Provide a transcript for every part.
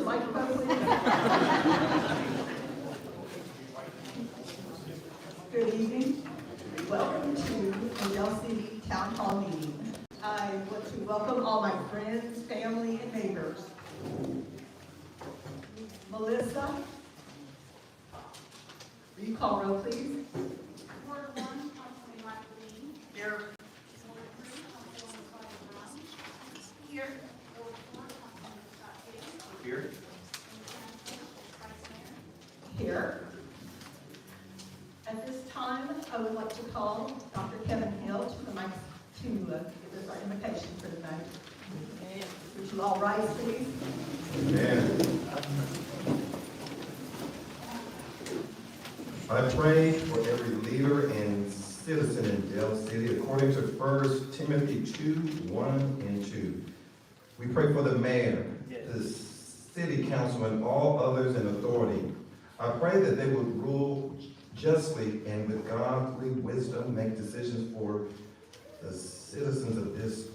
microphone, please. Good evening. Welcome to the Dell City Town Hall meeting. I want to welcome all my friends, family, and neighbors. Melissa, will you call roll, please? Ward 1, Councilman Blvd. Here. Ward 3, Councilwoman Claudia Brown. Here. Ward 4, Councilman Scott Hayes. Here. And Vice Mayor. Here. At this time, I would like to call Dr. Kevin Hill to the mic to give us our invitation for the night. Would you all rise, please? Amen. I pray for every leader and citizen in Dell City according to 1 Timothy 2, 1 and 2. We pray for the mayor, the city council, and all others in authority. I pray that they would rule justly and with godly wisdom make decisions for the citizens of this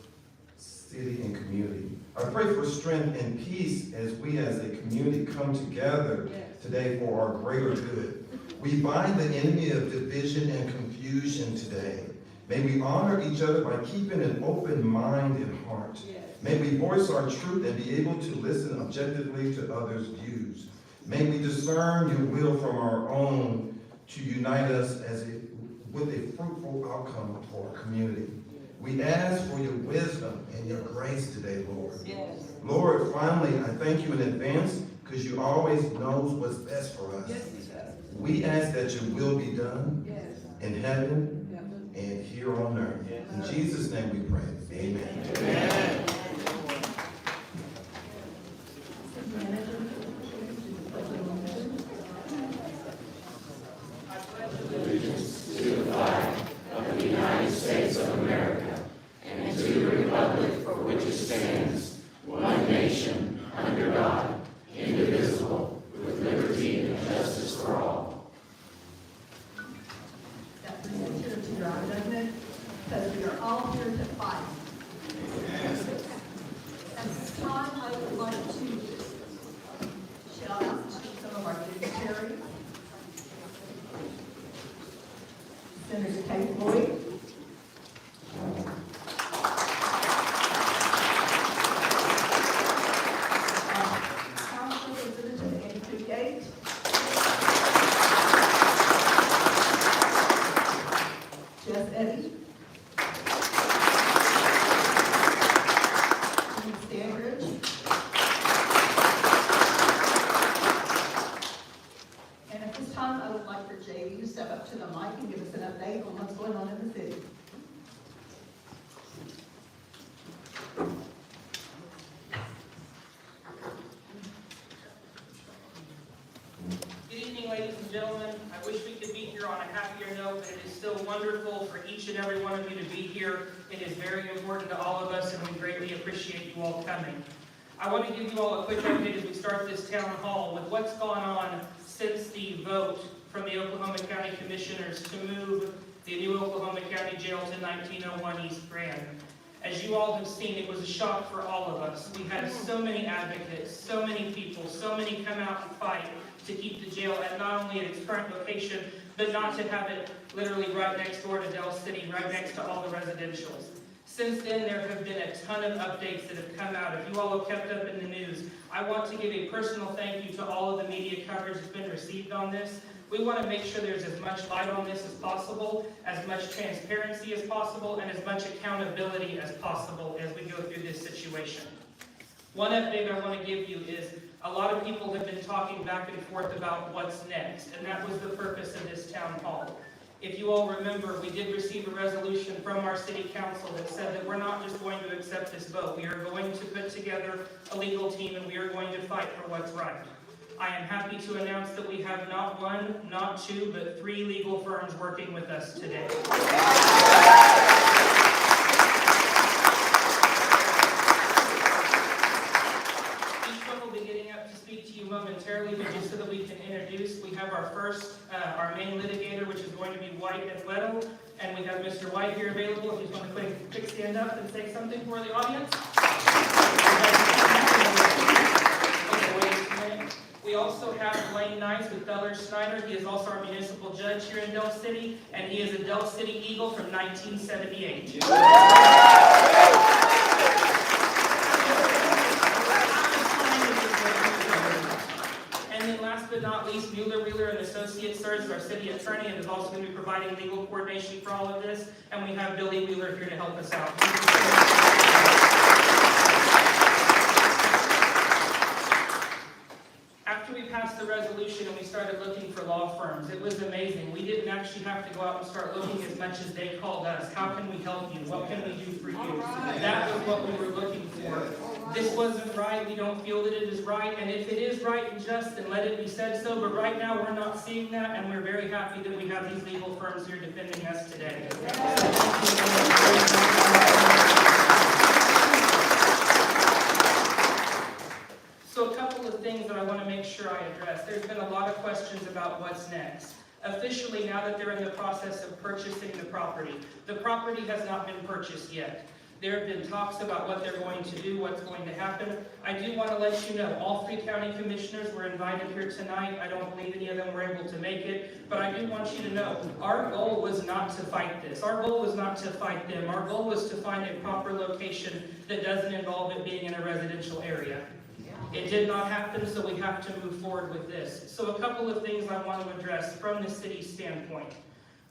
city and community. I pray for strength and peace as we as a community come together today for our greater good. We bind the enemy of division and confusion today. May we honor each other by keeping an open mind and heart. May we voice our truth and be able to listen objectively to others' views. May we discern your will from our own to unite us with a fruitful outcome for our community. We ask for your wisdom and your grace today, Lord. Yes. Lord, finally, I thank you in advance because you always knows what's best for us. Yes, he does. We ask that your will be done Yes. in heaven and here on earth. In Jesus' name we pray. Amen. Amen. That brings us here to your judgment, because we are all here to fight. At this time, I would like to shout out to some of our dignitaries. Senator Kate Boyd. Council Representative Andrew Gate. Jess Eddy. Dean Standridge. And at this time, I would like for JD to step up to the mic and give us an update on what's going on in the city. Good evening, ladies and gentlemen. I wish we could be here on a happier note, but it is still wonderful for each and every one of you to be here. It is very important to all of us, and we greatly appreciate you all coming. I want to give you all a quick update as we start this town hall with what's gone on since the vote from the Oklahoma County Commissioners to move the new Oklahoma County Jail to 1901 East Grand. As you all have seen, it was a shock for all of us. We had so many advocates, so many people, so many come out and fight to keep the jail at not only at its current location, but not to have it literally right next door to Dell City, right next to all the residentials. Since then, there have been a ton of updates that have come out. If you all have kept up in the news, I want to give a personal thank you to all of the media coverage that's been received on this. We want to make sure there's as much light on this as possible, as much transparency as possible, and as much accountability as possible as we go through this situation. One update I want to give you is a lot of people have been talking back and forth about what's next, and that was the purpose of this town hall. If you all remember, we did receive a resolution from our city council that said that we're not just going to accept this vote. We are going to put together a legal team, and we are going to fight for what's right. I am happy to announce that we have not one, not two, but 3 legal firms working with us today. Each one will be getting up to speak to you momentarily, but just so that we can introduce, we have our first, our main litigator, which is going to be White and Weddle, and we have Mr. White here available. If you just want to quick stand up and say something for the audience. Okay, second. We also have Blaine Nice with Beller Snyder. He is also our municipal judge here in Del City, and he is a Del City Eagle from 1978. And then last but not least, Mueller, Wheeler and Associates serves as our city attorney and is also going to be providing legal coordination for all of this. And we have Billy Wheeler here to help us out. After we passed the resolution and we started looking for law firms, it was amazing. We didn't actually have to go out and start looking as much as they called us. How can we help you? What can we do for you? That was what we were looking for. This wasn't right. We don't feel that it is right. And if it is right and just, then let it be said so. But right now, we're not seeing that. And we're very happy that we have these legal firms here defending us today. So a couple of things that I want to make sure I address. There's been a lot of questions about what's next. Officially, now that they're in the process of purchasing the property has not been purchased yet. There have been talks about what they're going to do, what's going to happen. I do want to let you know, all 3 county commissioners were invited here tonight. I don't believe any of them were able to make it, but I do want you to know, our goal was not to fight this. Our goal was not to fight them. Our goal was to find a proper location that doesn't involve it being in a residential area. It did not happen, so we have to move forward with this. So a couple of things I want to address from the city's standpoint.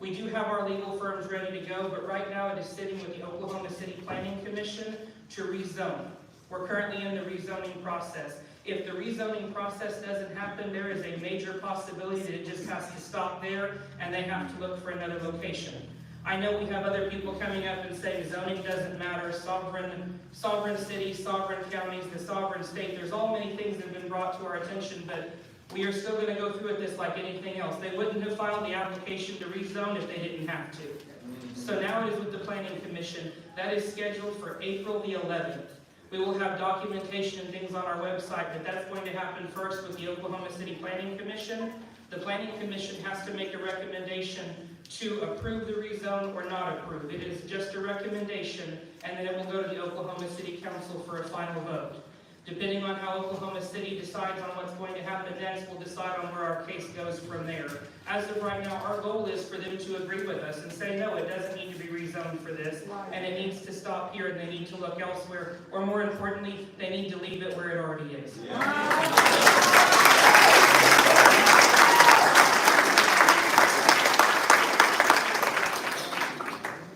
We do have our legal firms ready to go, but right now it is sitting with the Oklahoma City Planning Commission to rezone. We're currently in the rezoning process. If the rezoning process doesn't happen, there is a major possibility that it just has to stop there and they have to look for another location. I know we have other people coming up and saying zoning doesn't matter, sovereign cities, sovereign counties, the sovereign state. There's all many things that have been brought to our attention, but we are still going to go through with this like anything else. They wouldn't have filed the application to rezone if they didn't have to. So now it is with the Planning Commission. That is scheduled for April the 11th. We will have documentation and things on our website, but that's going to happen first with the Oklahoma City Planning Commission. The Planning Commission has to make a recommendation to approve the rezone or not approve. It is just a recommendation, and then it will go to the Oklahoma City Council for a final vote. Depending on how Oklahoma City decides on what's going to happen next, we'll decide on where our case goes from there. As of right now, our goal is for them to agree with us and say, no, it doesn't need to be rezoned for this, and it needs to stop here, and they need to look elsewhere, or more importantly, they need to leave it where it already is.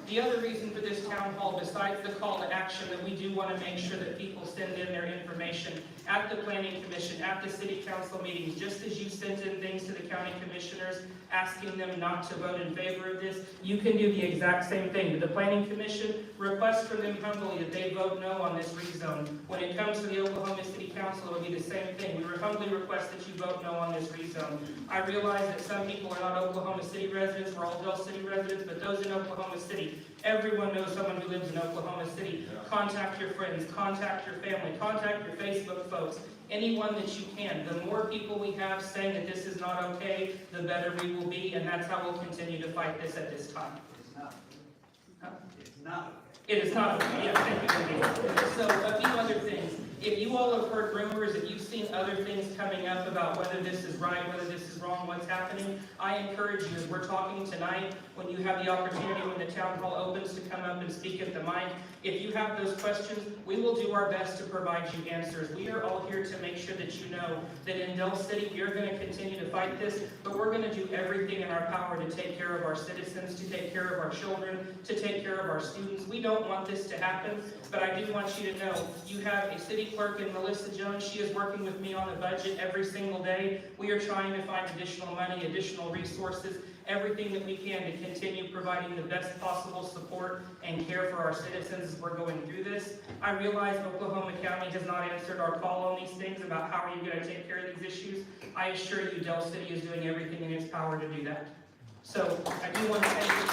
The other reason for this town hall, besides the call to action, that we do want to make sure that people send in their information at the Planning Commission, at the City Council meetings, just as you sent in things to the county commissioners, asking them not to vote in favor of this, you can do the exact same thing. The Planning Commission, request from them humbly that they vote no on this rezone. When it comes to the Oklahoma City Council, it will be the same thing. We humbly request that you vote no on this rezone. I realize that some people are not Oklahoma City residents, we're all Del City residents, but those in Oklahoma City, everyone knows someone who lives in Oklahoma City. Contact your friends, contact your family, contact your Facebook folks, anyone that you can. The more people we have saying that this is not okay, the better we will be, and that's how we'll continue to fight this at this time. It's not. It is not okay. Yeah, thank you. So a few other things. If you all have heard rumors, if you've seen other things coming up about whether this is right, whether this is wrong, what's happening, I encourage you, as we're talking tonight, when you have the opportunity when the town hall opens to come up and speak at the mic, if you have those questions, we will do our best to provide you answers. We are all here to make sure that you know that in Del City, we are going to continue to fight this, but we're going to do everything in our power to take care of our citizens, to take care of our children, to take care of our students. We don't want this to happen, but I do want you to know you have a city clerk in Melissa Jones. She is working with me on the budget every single day. We are trying to find additional money, additional resources, everything that we can to continue providing the best possible support and care for our citizens as we're going through this. I realize Oklahoma County has not answered our call on these things about how are you going to take care of these issues. I assure you Del City is doing everything in its power to do that. So I do want to thank the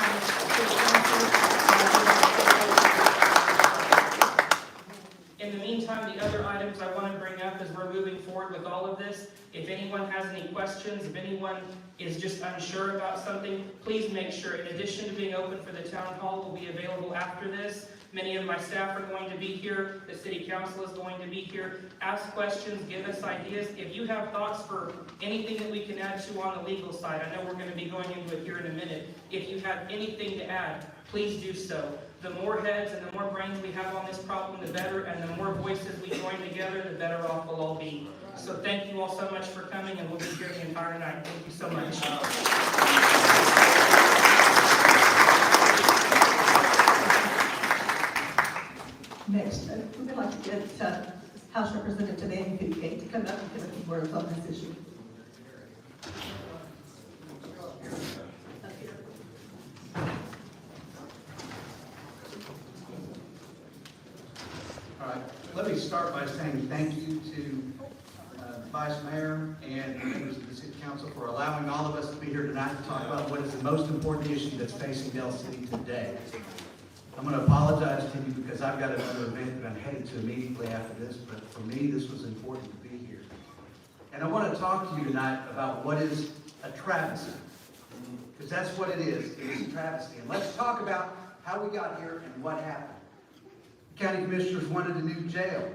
In the meantime, the other items I want to bring up as we're moving forward with all of this, if anyone has any questions questions, if anyone is just unsure about something, please make sure, in addition to being open for the town hall, will be available after this. Many of my staff are going to be here. The city council is going to be here. Ask questions, give us ideas. If you have thoughts for anything that we can add to on the legal side, I know we're going to be going into it here in a minute. If you have anything to add, please do so. The more heads and the more brains we have on this problem, the better, and the more voices we join together, the better off we'll all be. So thank you all so much for coming, and we'll be here the entire night. Thank you so much. Next, we would like to get House Representative Andy Fugate to come up and give a few words on this issue. All right, let me start by saying thank you to the Vice Mayor and members of the City Council for allowing all of us to be here tonight to talk about what is the most important issue that's facing Del City today. I'm going to apologize to you because I've got another event that I'm headed to immediately after this, but for me, this was important to be here. And I want to talk to you tonight about what is a travesty, because that's what it is. It is a travesty. And let's talk about how we got here and what happened. The county commissioners wanted a new jail.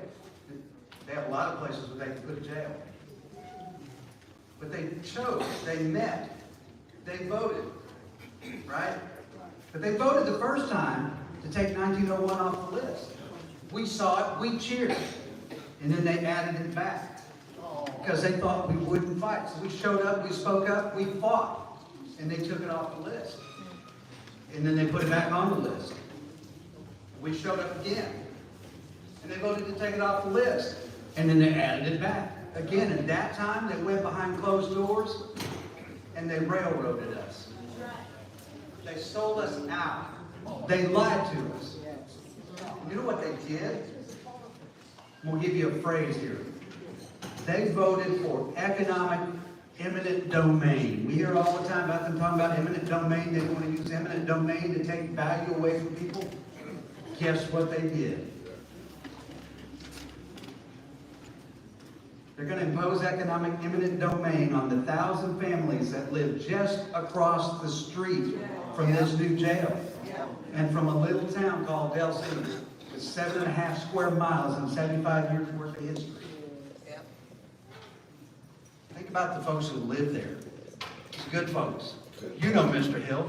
They have a lot of places where they can put a jail. But they chose, they met, they voted, right? But they voted the first time to take 1901 off the list. We saw it, we cheered, and then they added it back because they thought we wouldn't fight. So we showed up, we spoke up, we fought, and they took it off the list. And then they put it back on the list. We showed up again, and they voted to take it off the list, and then they added it back. Again, at that time, they went behind closed doors, and they railroaded us. They sold us out. They lied to us. You know what they did? We'll give you a phrase here. They voted for economic eminent domain. We hear all the time about them talking about eminent domain. They want to use eminent domain to take value away from people. Guess what they did? They're going to impose economic eminent domain on the 1,000 families that live just across the street from this new jail. And from a little town called Del City, with 7.5 square miles and 75 years worth of history. Think about the folks who live there. It's good folks. You know Mr. Hill.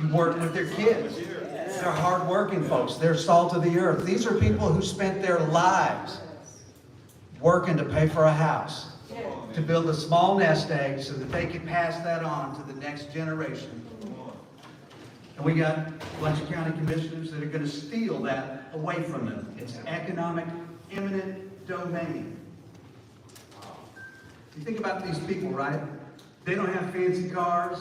You work with their kids. They're hard-working folks. They're salt of the earth. These are people who spent their lives working to pay for a house, to build a small nest egg so that they can pass that on to the next generation. And we got a bunch of county commissioners that are going to steal that away from them. It's economic eminent domain. You think about these people, right? They don't have fancy cars.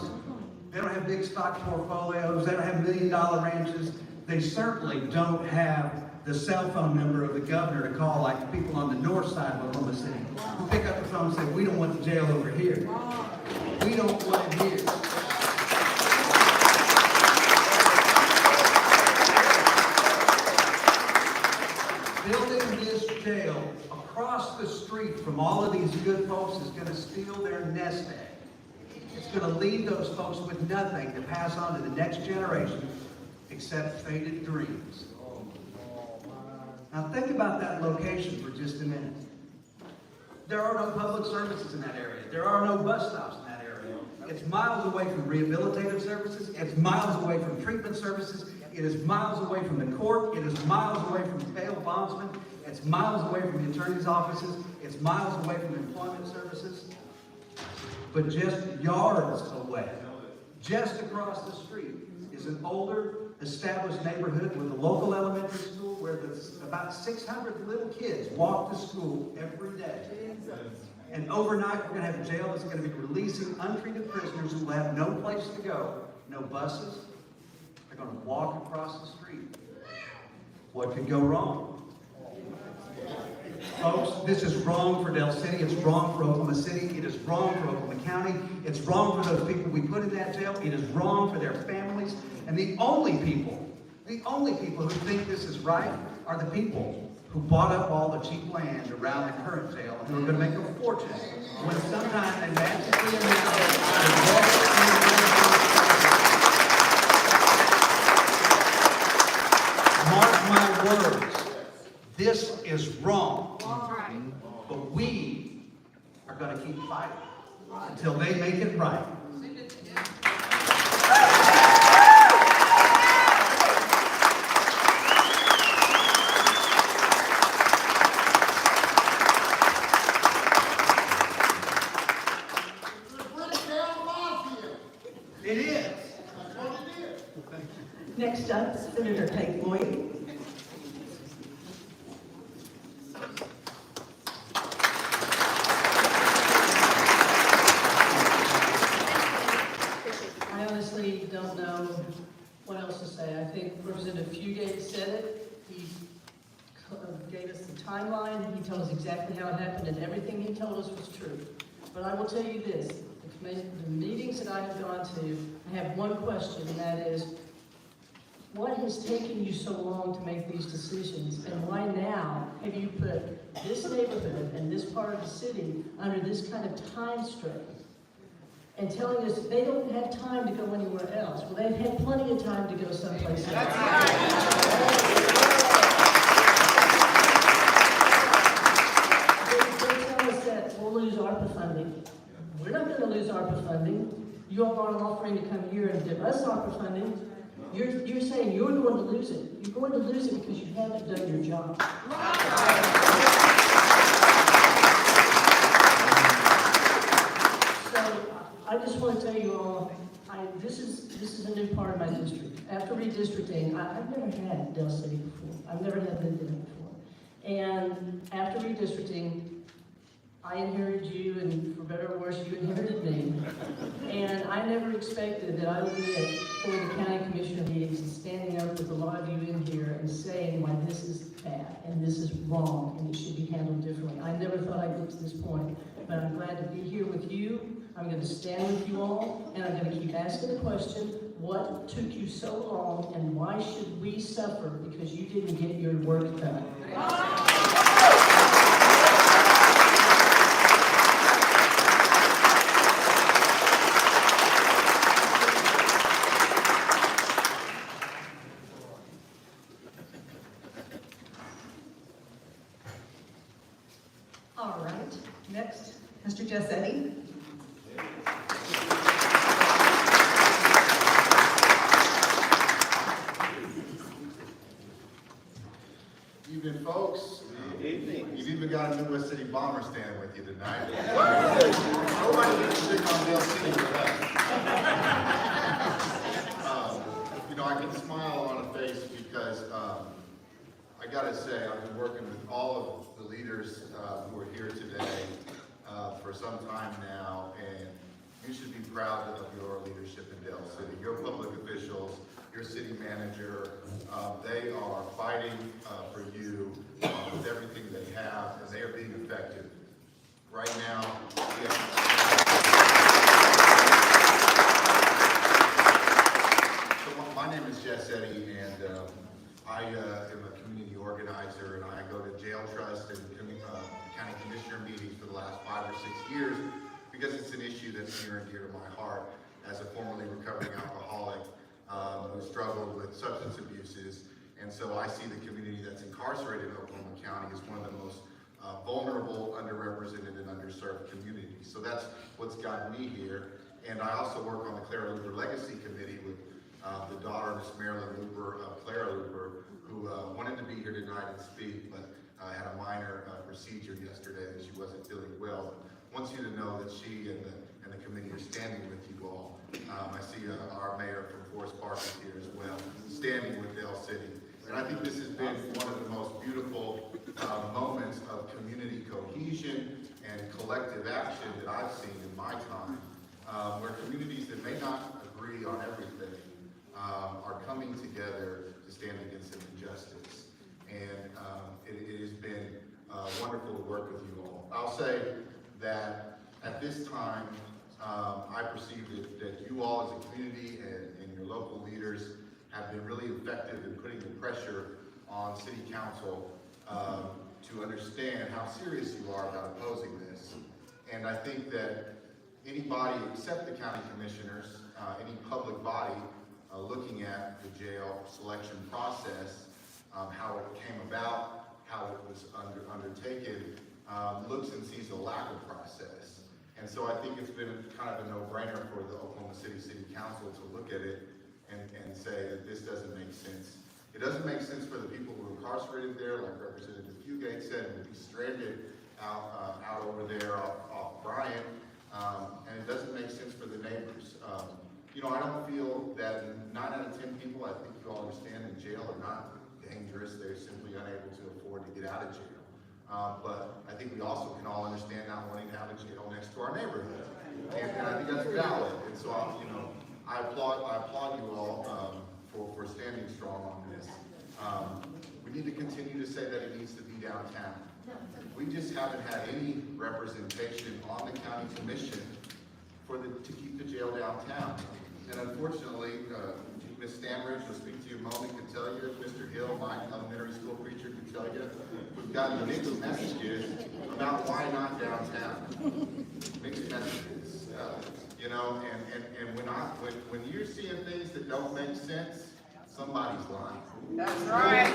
They don't have big stock portfolios. They don't have million-dollar ranches. They certainly don't have the cell phone number of the governor to call like the people on the north side of Oklahoma City who pick up the phone and say, we don't want the jail over here. We don't want it here. Building this jail across the street from all of these good folks is going to steal their nest egg. It's going to leave those folks with nothing to pass on to the next generation except faded dreams. Now think about that location for just a minute. There are no public services in that area. There are no bus stops in that area. It's miles away from rehabilitative services. It's miles away from treatment services. It is miles away from the court. It is miles away from bail bondsmen. It's miles away from the attorney's offices. It's miles away from employment services. But just yards away, just across the street, is an older, established neighborhood with a local elementary school where about 600 little kids walk to school every day. And overnight, we're going to have a jail that's going to be releasing untreated prisoners who will have no place to go, no buses. They're going to walk across the street. What could go wrong? Folks, this is wrong for Del City. It's wrong for Oklahoma City. It is wrong for Oklahoma County. It's wrong for those people we put in that jail. It is wrong for their families. And the only people who think this is right are the people who bought up all the cheap land around the current jail and who are going to make a fortune when sometime they magically announce. Mark my words, this is wrong. But we are going to keep fighting until they make it right. It is. Next up, Senator Peggy Boyd. I honestly don't know what else to say. I think Representative Fugate said it. He gave us the timeline. He told us exactly how it happened, and everything he told us was true. But I will tell you this, the meetings that I have gone to, I have one question, and that is, what has taken you so long to make these decisions, and why now have you put this neighborhood and this part of the city under this kind of time strain? And telling us they don't have time to go anywhere else. Well, they've had plenty of time to go someplace else. They tell us that we'll lose ARPA funding. We're not going to lose ARPA funding. You all aren't offering to come here and give us ARPA funding. You're saying you're going to lose it. You're going to lose it because you haven't done your job. I just want to tell you all, this is a new part of my district. After redistricting, I've never had Del City before. I've never had Blvd before. And after redistricting, I inherited you, and for better or worse, you inherited me. And I never expected that I would be at one of the county commissioner meetings and standing up with a lot of you in here and saying why this is bad and this is wrong and it should be handled differently. I never thought I'd get to this point, but I'm glad to be here with you. I'm going to stand with you all, and I'm going to keep asking the question, what took you so long, and why should we suffer because you didn't get your work done? All right, next, Mr. Jessetti. Evening, folks. Evening. You've even got a Midwest City Bomber standing with you tonight. Nobody gets to pick on Del City with us. I can smile on a face because I gotta say, I've been working with all of the leaders who are here today for some time now, and you should be proud of your leadership in Del City. Your public officials, your city manager, they are fighting for you with everything they have, and they are being effective. Right now, So my name is Jessetti, and I am a community organizer, and I go to jail trust and county commissioner meetings for the last 5 or 6 years because it's an issue that's near and dear to my heart as a formerly recovering alcoholic who struggled with substance abuses. And so I see the community that's incarcerated in Oklahoma County as one of the most vulnerable, underrepresented, and underserved communities. So that's what's gotten me here. And I also work on the Clara Luper Legacy Committee with the daughter, Miss Marilyn Luper, Clara Luper, who wanted to be here tonight and speak, but had a minor procedure yesterday and she wasn't feeling well. Wants you to know that she and the committee are standing with you all. I see our mayor from Forest Park is here as well, standing with Del City. And I think this has been one of the most beautiful moments of community cohesion and collective action that I've seen in my time, where communities that may not agree on everything are coming together to stand against an injustice. And it has been wonderful to work with you all. I'll say that at this time, I perceive that you all as a community and your local leaders have been really effective in putting the pressure on City Council to understand how serious you are about opposing this. And I think that anybody except the county commissioners, any public body looking at the jail selection process, how it came about, how it was undertaken, looks and sees a lack of process. And so I think it's been kind of a no-brainer for the Oklahoma City City Council to look at it and say that this doesn't make sense. It doesn't make sense for the people who are incarcerated there, like Representative Fugate said, would be stranded out over there off Bryant, and it doesn't make sense for the neighbors. You know, I don't feel that 9 out of 10 people, I think you all understand, in jail are not dangerous. They're simply unable to afford to get out of jail. But I think we also can all understand not wanting to have a jail next to our neighborhood. And I think that's valid. And so, you know, I applaud you all for standing strong on this. We need to continue to say that it needs to be downtown. We just haven't had any representation on the county commission to keep the jail downtown. And unfortunately, Ms. Stanbridge will speak to you in a moment, can tell you, Mr. Hill, my elementary school preacher, can tell you, we've gotten mixed messages about why not downtown. Mixed messages, you know, and when you're seeing things that don't make sense, somebody's lying. That's right.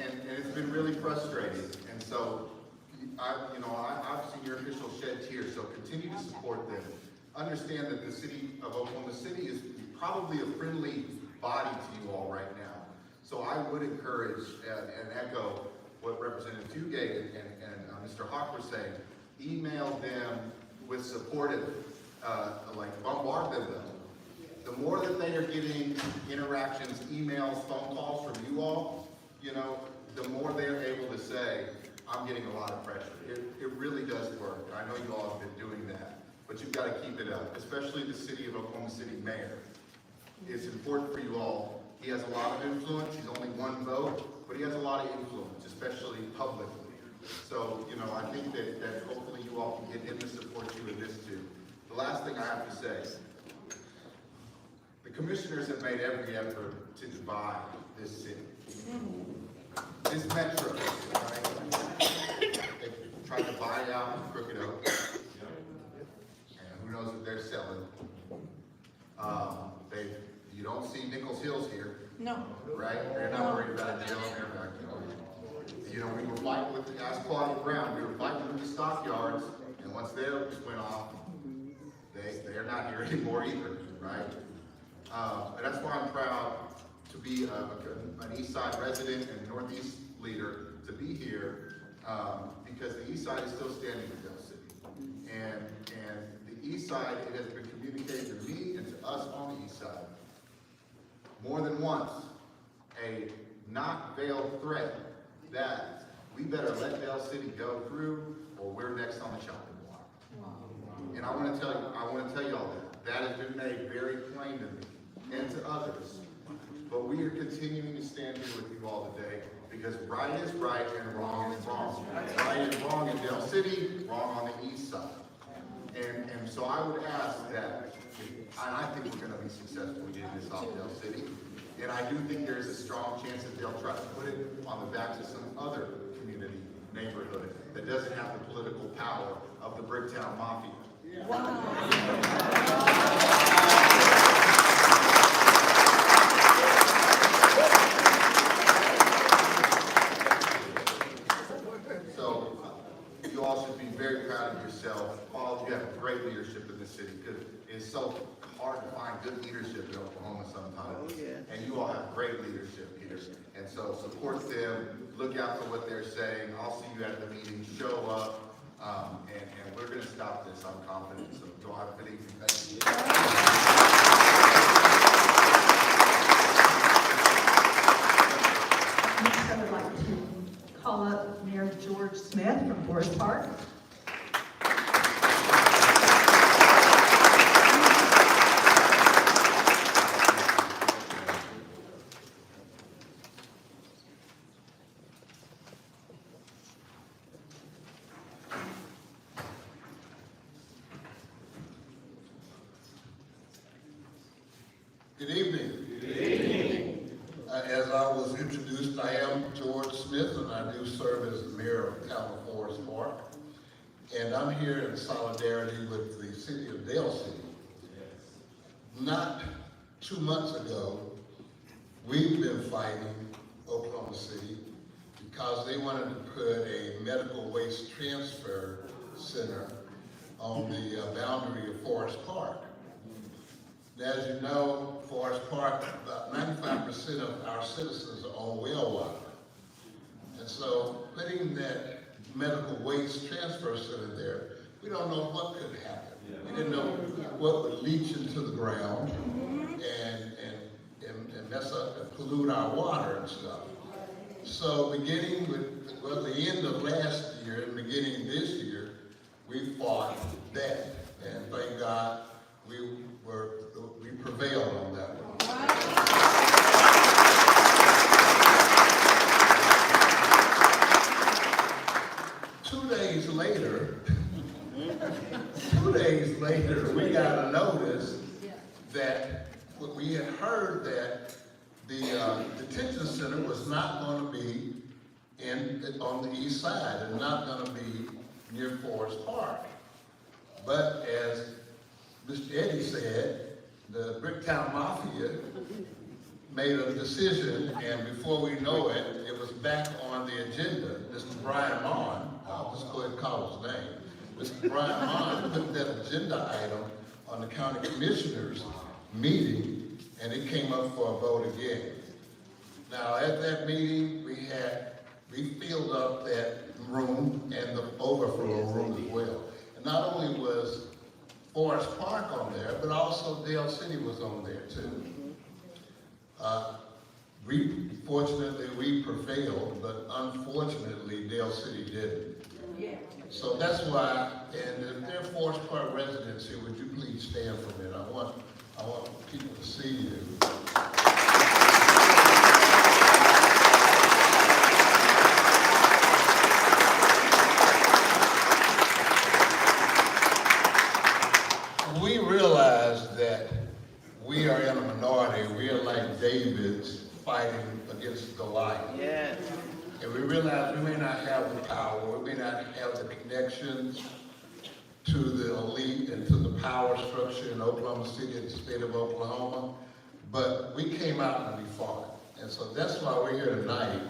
And it's been really frustrating. And so, I've seen your officials shed tears, so continue to support them. Understand that the city of Oklahoma City is probably a friendly body to you all right now. So I would encourage and echo what Representative Fugate and Mr. Hawk were saying. Email them with supportive, bombard them. The more that they are getting interactions, emails, phone calls from you all, you know, the more they're able to say, I'm getting a lot of pressure. It really does work. I know you all have been doing that, but you've got to keep it up, especially the city of Oklahoma City mayor. It's important for you all. He has a lot of influence. He's only one vote, but he has a lot of influence, especially publicly. So, you know, I think that hopefully you all can get him to support you in this too. The last thing I have to say, the commissioners have made every effort to divide this city. This metro, right? They tried to buy out Crooked Oak, and who knows what they're selling. You don't see Nichols Hills here. No. Right? They're not worried about a jail in their backyard. You know, we were fighting with the asphalt ground, we were fighting with the stockyards, and once theirs went off, they're not here anymore either, right? And that's why I'm proud to be an East Side resident and Northeast leader, to be here, because the East Side is still standing with Del City. And the East Side, it has been communicated to me and to us on the East Side more than once, a not veiled threat that we better let Del City go through, or we're next on the chopping block. And I want to tell you all that has been made very plain to me and to others. But we are continuing to stand here with you all today because right is right and wrong is wrong. Right is wrong in Del City, wrong on the East Side. And so I would ask that, and I think we're going to be successful in getting this off Del City. And I do think there is a strong chance that they'll try to put it on the backs of some other community neighborhood that doesn't have the political power of the Bricktown Mafia. So you all should be very proud of yourself. All of you have great leadership in this city because it's so hard to find good leadership in Oklahoma sometimes. And you all have great leadership here. And so support them, look out for what they're saying. I'll see you at the meeting, show up, and we're going to stop this, I'm confident. So go have a good evening. Thank you. Next, I would like to call up Mayor George Smith from Forest Park. Good evening. Good evening. As I was introduced, I am George Smith, and I do serve as the mayor of town of Forest Park. And I'm here in solidarity with the city of Dale City. Not 2 months ago, we've been fighting Oklahoma City because they wanted to put a medical waste transfer center on the boundary of Forest Park. As you know, Forest Park, about 95% of our citizens are on well water. And so putting that medical waste transfer center there, we don't know what could happen. We didn't know what would leach into the ground and mess up and pollute our water and stuff. So beginning with, well, the end of last year and beginning this year, we fought that. And thank God we prevailed on that one. 2 days later, we got a notice that we had heard that the detention center was not going to be on the east side and not going to be near Forest Park. But as Mr. Eddie said, the Bricktown Mafia made a decision, and before we know it, it was back on the agenda. Mr. Brian Mon, I'll just go ahead and call his name. Mr. Brian Mon put that agenda item on the county commissioners meeting, and it came up for a vote again. Now, at that meeting, we filled up that room and the overflow room as well. And not only was Forest Park on there, but also Dale City was on there too. Fortunately, we prevailed, but unfortunately, Dale City didn't. So that's why, and if there are Forest Park residents here, would you please stand for a minute? I want people to see you. We realize that we are in a minority. We are like David's fighting against Goliath. Yes. And we realize we may not have the power, we may not have the connections to the elite and to the power structure in Oklahoma City and the state of Oklahoma, but we came out and we fought. And so that's why we're here tonight,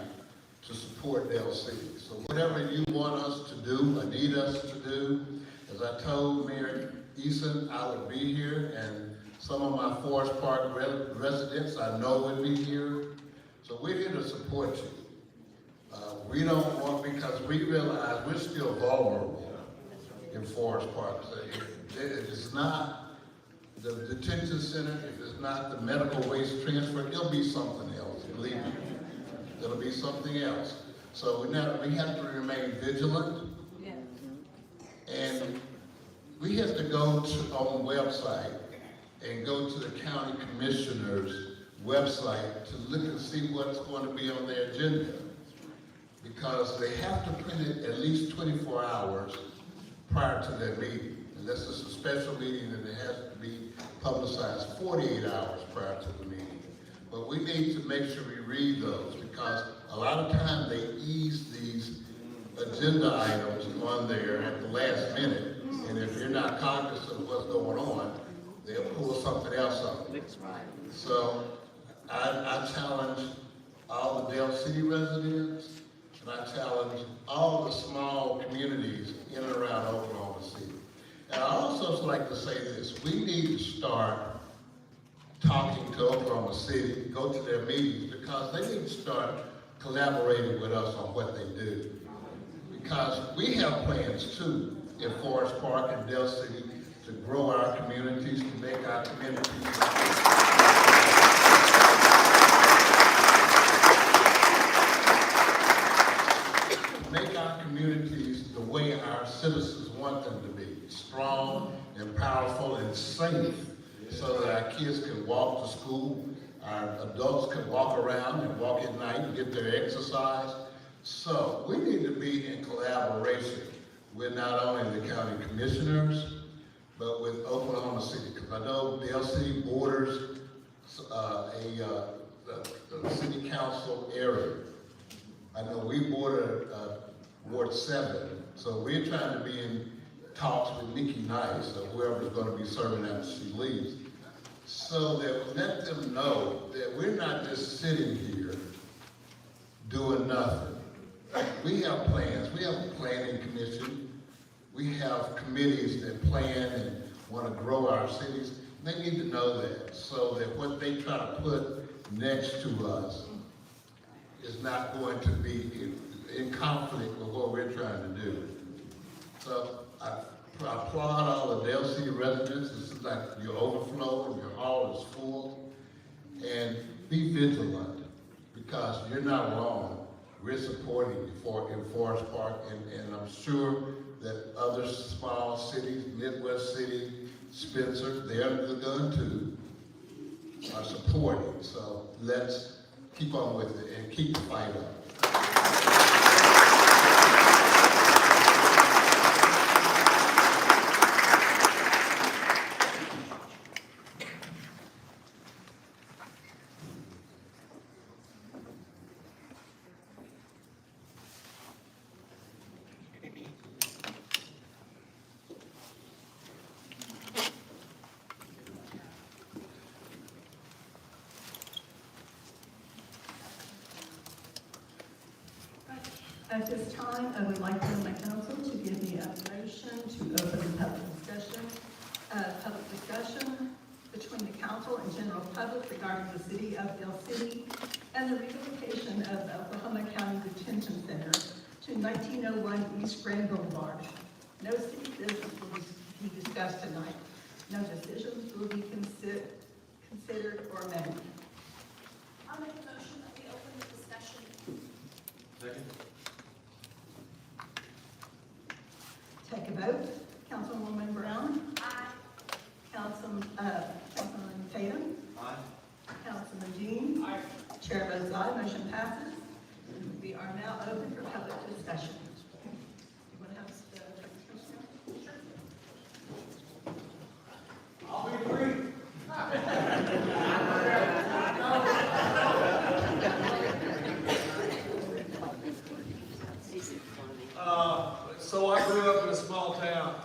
to support Dale City. So whatever you want us to do, or need us to do, as I told Mayor Eason, I would be here, and some of my Forest Park residents I know would be here. So we're here to support you. We don't want, because we realize we're still vulnerable in Forest Park. So if it is not the detention center, if it's not the medical waste transfer, it'll be something else, believe me. It'll be something else. So we have to remain vigilant. And we have to go on the website and go to the county commissioner's website to look and see what's going to be on their agenda. Because they have to print it at least 24 hours prior to their meeting. Unless it's a special meeting, then it has to be publicized 48 hours prior to the meeting. But we need to make sure we read those, because a lot of times they ease these agenda items on there at the last minute. And if you're not cognizant of what's going on, they'll pull something else up. So I challenge all the Dale City residents, and I challenge all the small communities in and around Oklahoma City. And I also like to say this: we need to start talking to Oklahoma City, go to their meetings, because they need to start collaborating with us on what they do. Because we have plans too in Forest Park and Dale City to grow our communities, to make our communities the way our citizens want them to be, strong and powerful and safe, so that our kids can walk to school, our adults can walk around and walk at night and get their exercise. So we need to be in collaboration with not only the county commissioners, but with Oklahoma City, because I know Dale City borders the city council area. I know we border Ward 7, so we're trying to be in talks with Nikki Nice or whoever's going to be serving after she leaves, so that let them know that we're not just sitting here doing nothing. We have plans. We have a planning commission. We have committees that plan and want to grow our cities. They need to know that, so that what they try to put next to us is not going to be in conflict with what we're trying to do. So I applaud all the Dale City residents. It's like you're overflowing, your hall is full, and be vigilant, because you're not wrong. We're supporting you in Forest Park, and I'm sure that other small cities, Midwest City, Spencer, they're under the gun too, are supporting. So let's keep on with it and keep the fight up. At this time, I would like for my council to give me a motion to open the public discussion between the council and general public regarding the city of Dale City and the relocation of the Oklahoma County Detention Center to 1901 East Grand Boulevard. No city business will be discussed tonight. No decisions will be considered or made. I'll make a motion that we open the discussion. Second. Take a vote. Councilwoman Brown? Aye. Councilman Tatum? Aye. Councilman Dean? Aye. Chair votes aye, motion passes. We are now open for public discussion. You want to have the discussion? I'll be brief. So I grew up in a small town,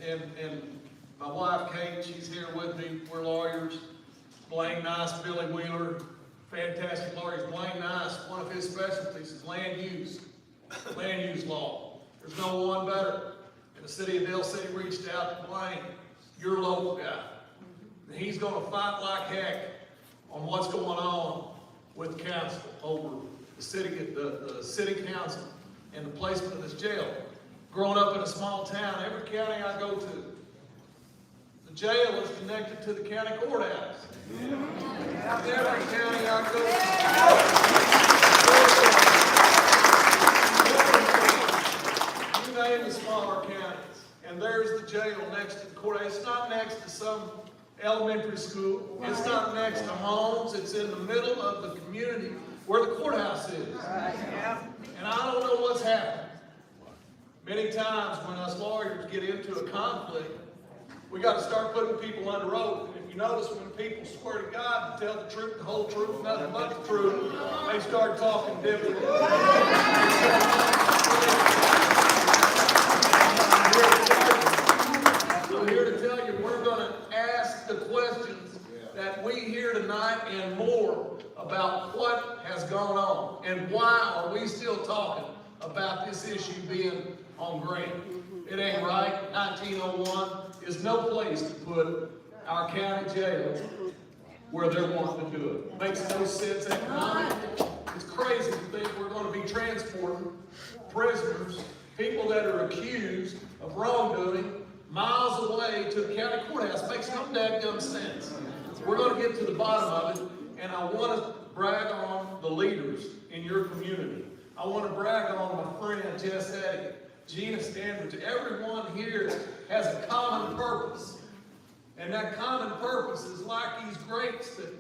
and my wife Kate, she's here with me. We're lawyers. Blaine Nice, Billy Wheeler, fantastic lawyers. Blaine Nice, one of his specialties is land use law. There's no one better. And the city of Dale City reached out to Blaine, your local guy. And he's going to fight like heck on what's going on with council over the city council and the placement of this jail. Growing up in a small town, every county I go to, the jail is connected to the county courthouse. Every county I go to, you name the smaller counties, and there's the jail next to the courthouse. It's not next to some elementary school. It's not next to homes. It's in the middle of the community where the courthouse is. And I don't know what's happened. Many times when us lawyers get into a conflict, we got to start putting people under oath. And if you notice, when people swear to God to tell the truth, the whole truth, nothing but the truth, they start talking differently. I'm here to tell you, we're going to ask the questions that we hear tonight and more about what has gone on and why are we still talking about this issue being on grant. It ain't right. 1901 is no place to put our county jail where they're wanting to do it. Makes no sense economically. It's crazy to think we're going to be transporting prisoners, people that are accused of wrongdoing, miles away to the county courthouse. Makes no dadgum sense. We're going to get to the bottom of it, and I want to brag on the leaders in your community. I want to brag on my friend Jess Eddy, Gina Standridge. Everyone here has a common purpose. And that common purpose is like these grapes that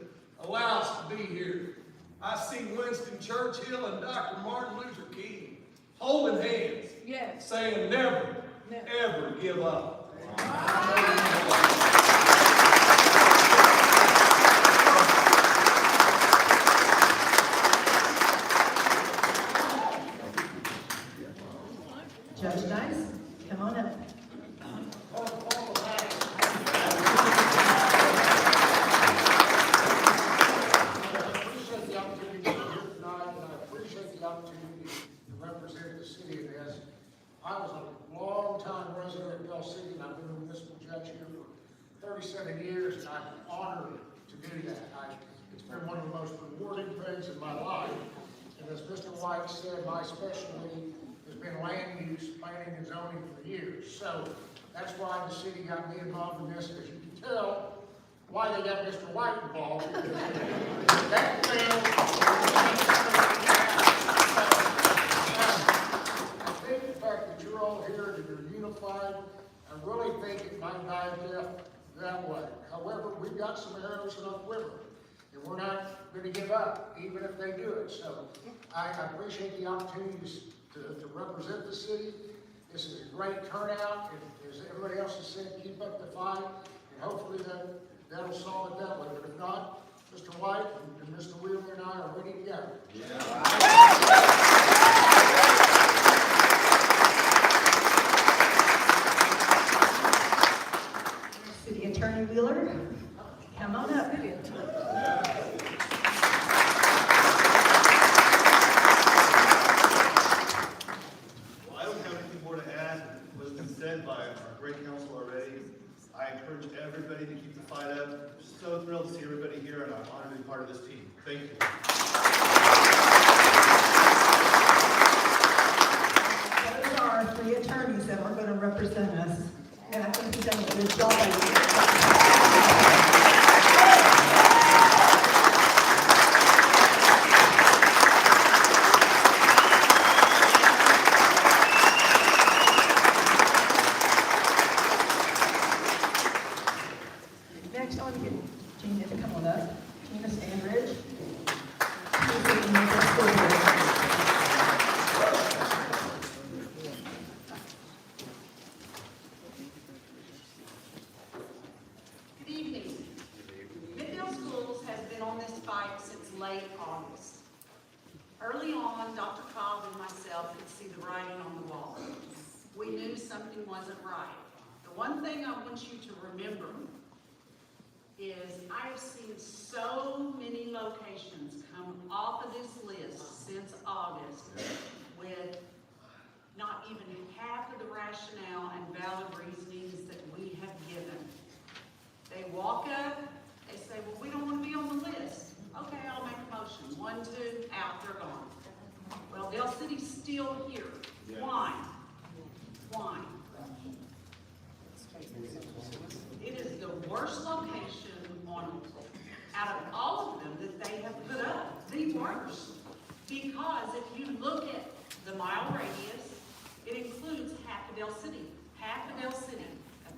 allow us to be here. I see Winston Churchill and Dr. Martin Luther King holding hands, saying never, ever give up. 37 years, and I'm honored to do that. It's been one of the most rewarding things in my life. And as Mr. White said, my specialty has been land use, planning and zoning for years. So that's why the city got me involved in this, because you can tell why they got Mr. White involved. That failed. I think the fact that you're all here and you're unified, I really think it might die a death that way. However, we've got some arrows in our quiver, and we're not going to give up, even if they do it. So I appreciate the opportunity to represent the city. This is a great turnout, and as everybody else has said, keep up the fight, and hopefully that'll solve it that way. But if not, Mr. White and Mr. Wheeler and I are ready to go. City Attorney Wheeler, come on up. Well, I don't have anything more to add. What's been said by our great council already. I encourage everybody to keep the fight up. I'm so thrilled to see everybody here, and I'm honored to be part of this team. Thank you. Those are our three attorneys that are going to represent us. And I think he's done a good job. Next, I want to get Gina to come on up. Gina Standridge. She's the Memphis School Board. Good evening. Midvale Schools has been on this fight since late August. Early on, Dr. Cobb and myself could see the writing on the wall. We knew something wasn't right. The one thing I want you to remember is I have seen so many locations come off of this list since August with not even half of the rationale and valid reasonings that we have given. They walk up, they say, well, we don't want to be on the list. Okay, I'll make a motion. 1, 2, out, they're gone. Well, Dale City's still here. Why? Why? It is the worst location out of all of them that they have put up, the worst. Because if you look at the mile radius, it includes half of Dale City. Half of Dale City,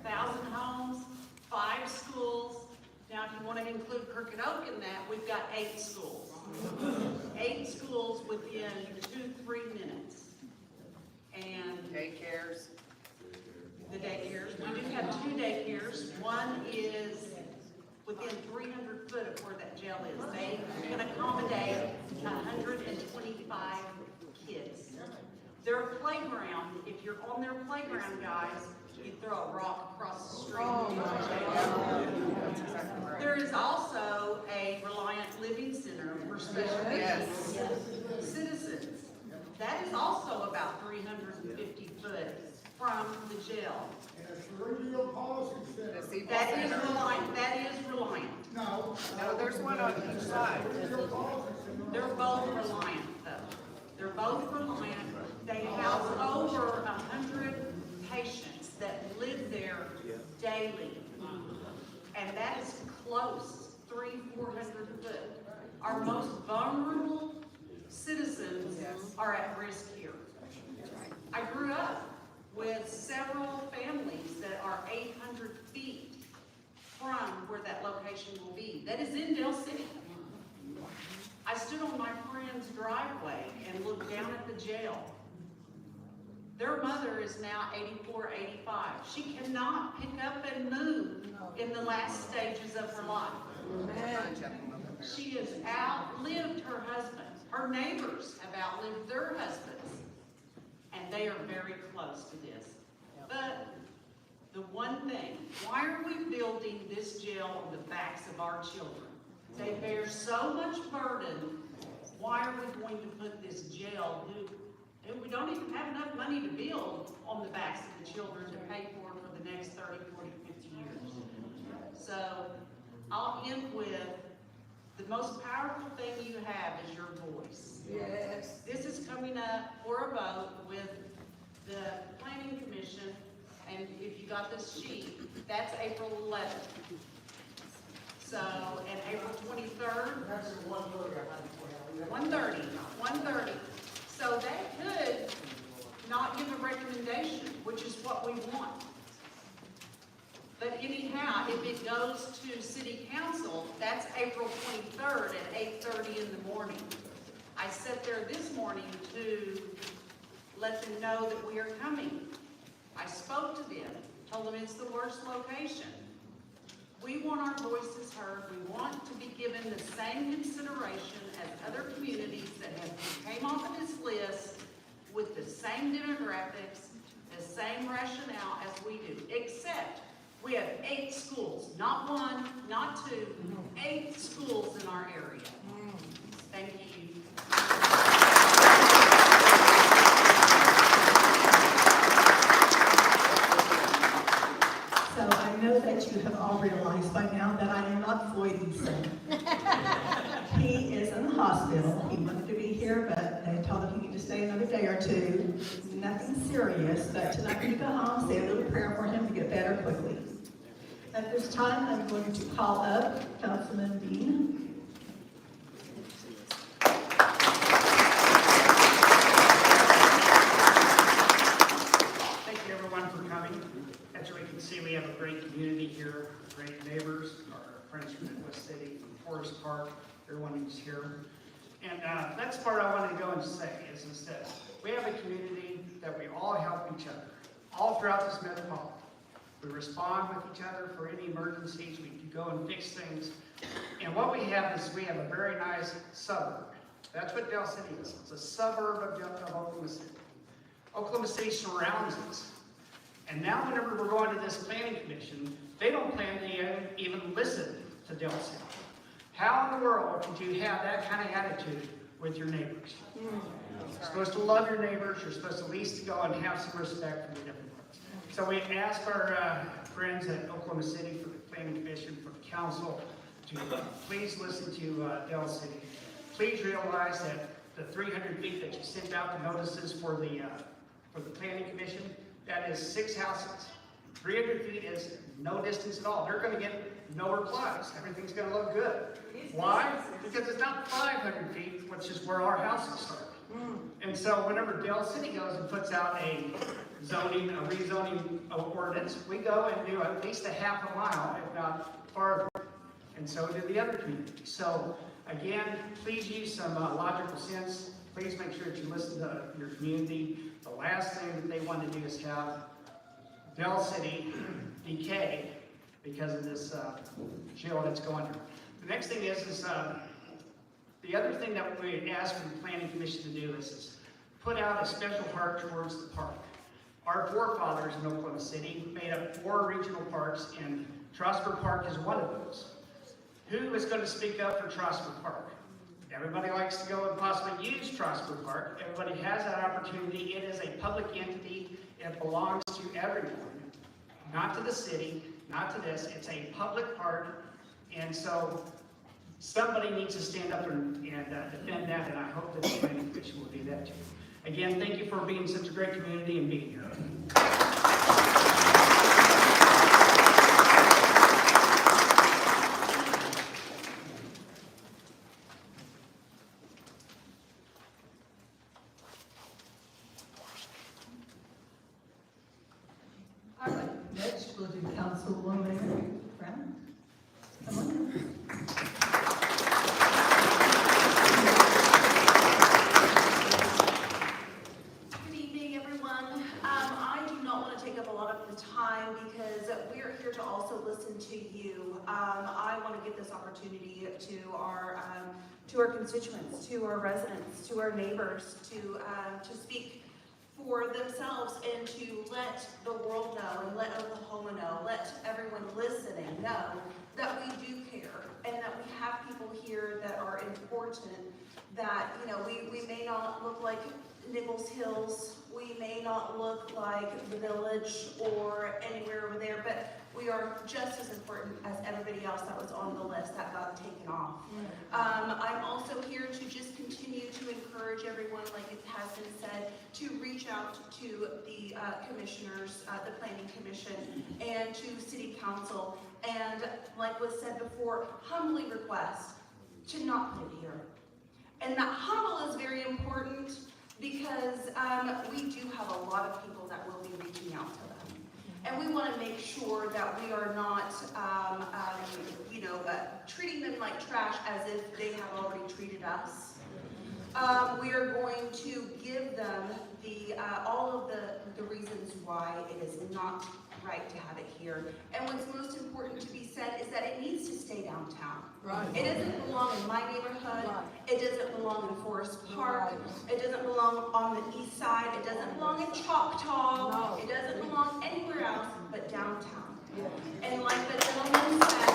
1,000 homes, 5 schools. Now, if you want to include Crooked Oak in that, we've got 8 schools. 8 schools within 2-3 minutes. And Daycares. the daycares, we do have 2 daycares. One is within 300 foot of where that jail is. They can accommodate 125 kids. Their playground, if you're on their playground, guys, you throw a rock across the street. There is also a Reliant Living Center for special needs citizens. That is also about 350 foot from the jail. That is Reliant, that is Reliant. No, there's one on each side. They're both Reliant though. They're both Reliant. They house over 100 patients that live there daily. And that is close, 300-400 foot. Our most vulnerable citizens are at risk here. I grew up with several families that are 800 feet from where that location will be. That is in Dale City. I stood on my friend's driveway and looked down at the jail. Their mother is now 84, 85. She cannot pick up and move in the last stages of her life. She has outlived her husband. Her neighbors have outlived their husbands. And they are very close to this. But the one thing, why are we building this jail on the backs of our children? They bear so much burden. Why are we going to put this jail, who we don't even have enough money to build, on the backs of the children to pay for the next 30, 40, 50 years? most powerful thing you have is your voice. Yes. This is coming up for a vote with the planning commission, and if you got this sheet, that's April 11th. So, and April 23rd, 1:30. So they could not give a recommendation, which is what we want. But anyhow, if it goes to city council, that's April 23rd at 8:30 in the morning. I sat there this morning to let them know that we are coming. I spoke to them, told them it's the worst location. We want our voices heard. We want to be given the same consideration as other communities that have came off of this list with the same demographics, the same rationale as we do, except we have 8 schools, not 1, not 2, 8 schools in our area. Thank you. So I know that you have all realized by now that I am not Floyd Eason. He is in the hospital. He wanted to be here, but they told him he needed to stay another day or 2. Nothing serious, but tonight when you go home, say a little prayer for him to get better quickly. At this time, I'm going to call up Councilman Dean. Thank you everyone for coming. As we can see, we have a great community here, great neighbors, our friends from Midwest City, from Forest Park, everyone who's here. And that's part I wanted to go and say is that we have a community that we all help each other, all throughout this metropolitan. We respond with each other for any emergencies. We can go and fix things. And what we have is we have a very nice suburb. That's what Del City is. It's a suburb of Oklahoma City. Oklahoma City surrounds us. And now whenever we're going to this planning commission, they don't plan to even listen to Del City. How in the world could you have that kind of attitude with your neighbors? You're supposed to love your neighbors. You're supposed to at least go and have some respect for the different ones. So we ask our friends at Oklahoma City, for the planning commission, for the council, to please listen to Del City. Please realize that the 300 feet that you sent out the notices for the planning commission, that is 6 houses. 300 feet is no distance at all. They're going to get no replies. Everything's going to look good. Why? Because it's not 500 feet, which is where our houses start. And so whenever Del City goes and puts out a rezoning ordinance, we go and do at least a half a mile, if not farther. And so do the other communities. So again, please use some logical sense. Please make sure that you listen to your community. The last thing that they want to do is have Del City decay because of this jail that's going through. The next thing is the other thing that we ask for the planning commission to do is put out a special park towards the park. Our forefathers in Oklahoma City made up 4 regional parks, and Trosper Park is one of those. Who is going to speak up for Trosper Park? Everybody likes to go and possibly use Trosper Park. Everybody has that opportunity. It is a public entity. It belongs to everyone, not to the city, not to this. It's a public park, and so somebody needs to stand up and defend that, and I hope that the planning commission will do that too. Again, thank you for being such a great community and being here. All right, next we'll do Councilwoman Brown. Come on. Good evening, everyone. I do not want to take up a lot of the time because we're here to also listen to you. I want to give this opportunity to our constituents, to our residents, to our neighbors, to speak for themselves and to let the world know and let Oklahoma know, let everyone listening know that we do care and that we have people here that are important, that, you know, we may not look like Nichols Hills, we may not look like the Village or anywhere over there, but we are just as important as everybody else that was on the list that got taken off. I'm also here to just continue to encourage everyone, like it has been said, to reach out to the commissioners, the planning commission, and to city council, and like was said before, humbly request to not put it here. And that humble is very important because we do have a lot of people that will be reaching out to them. And we want to make sure that we are not, treating them like trash as if they have already treated us. We are going to give them all of the reasons why it is not right to have it here. And what's most important to be said is that it needs to stay downtown. Right. It doesn't belong in my neighborhood. Right. It doesn't belong in Forest Park. It doesn't belong on the east side. It doesn't belong in Choctaw. No. It doesn't belong anywhere else but downtown. Yeah. And like the gentleman said,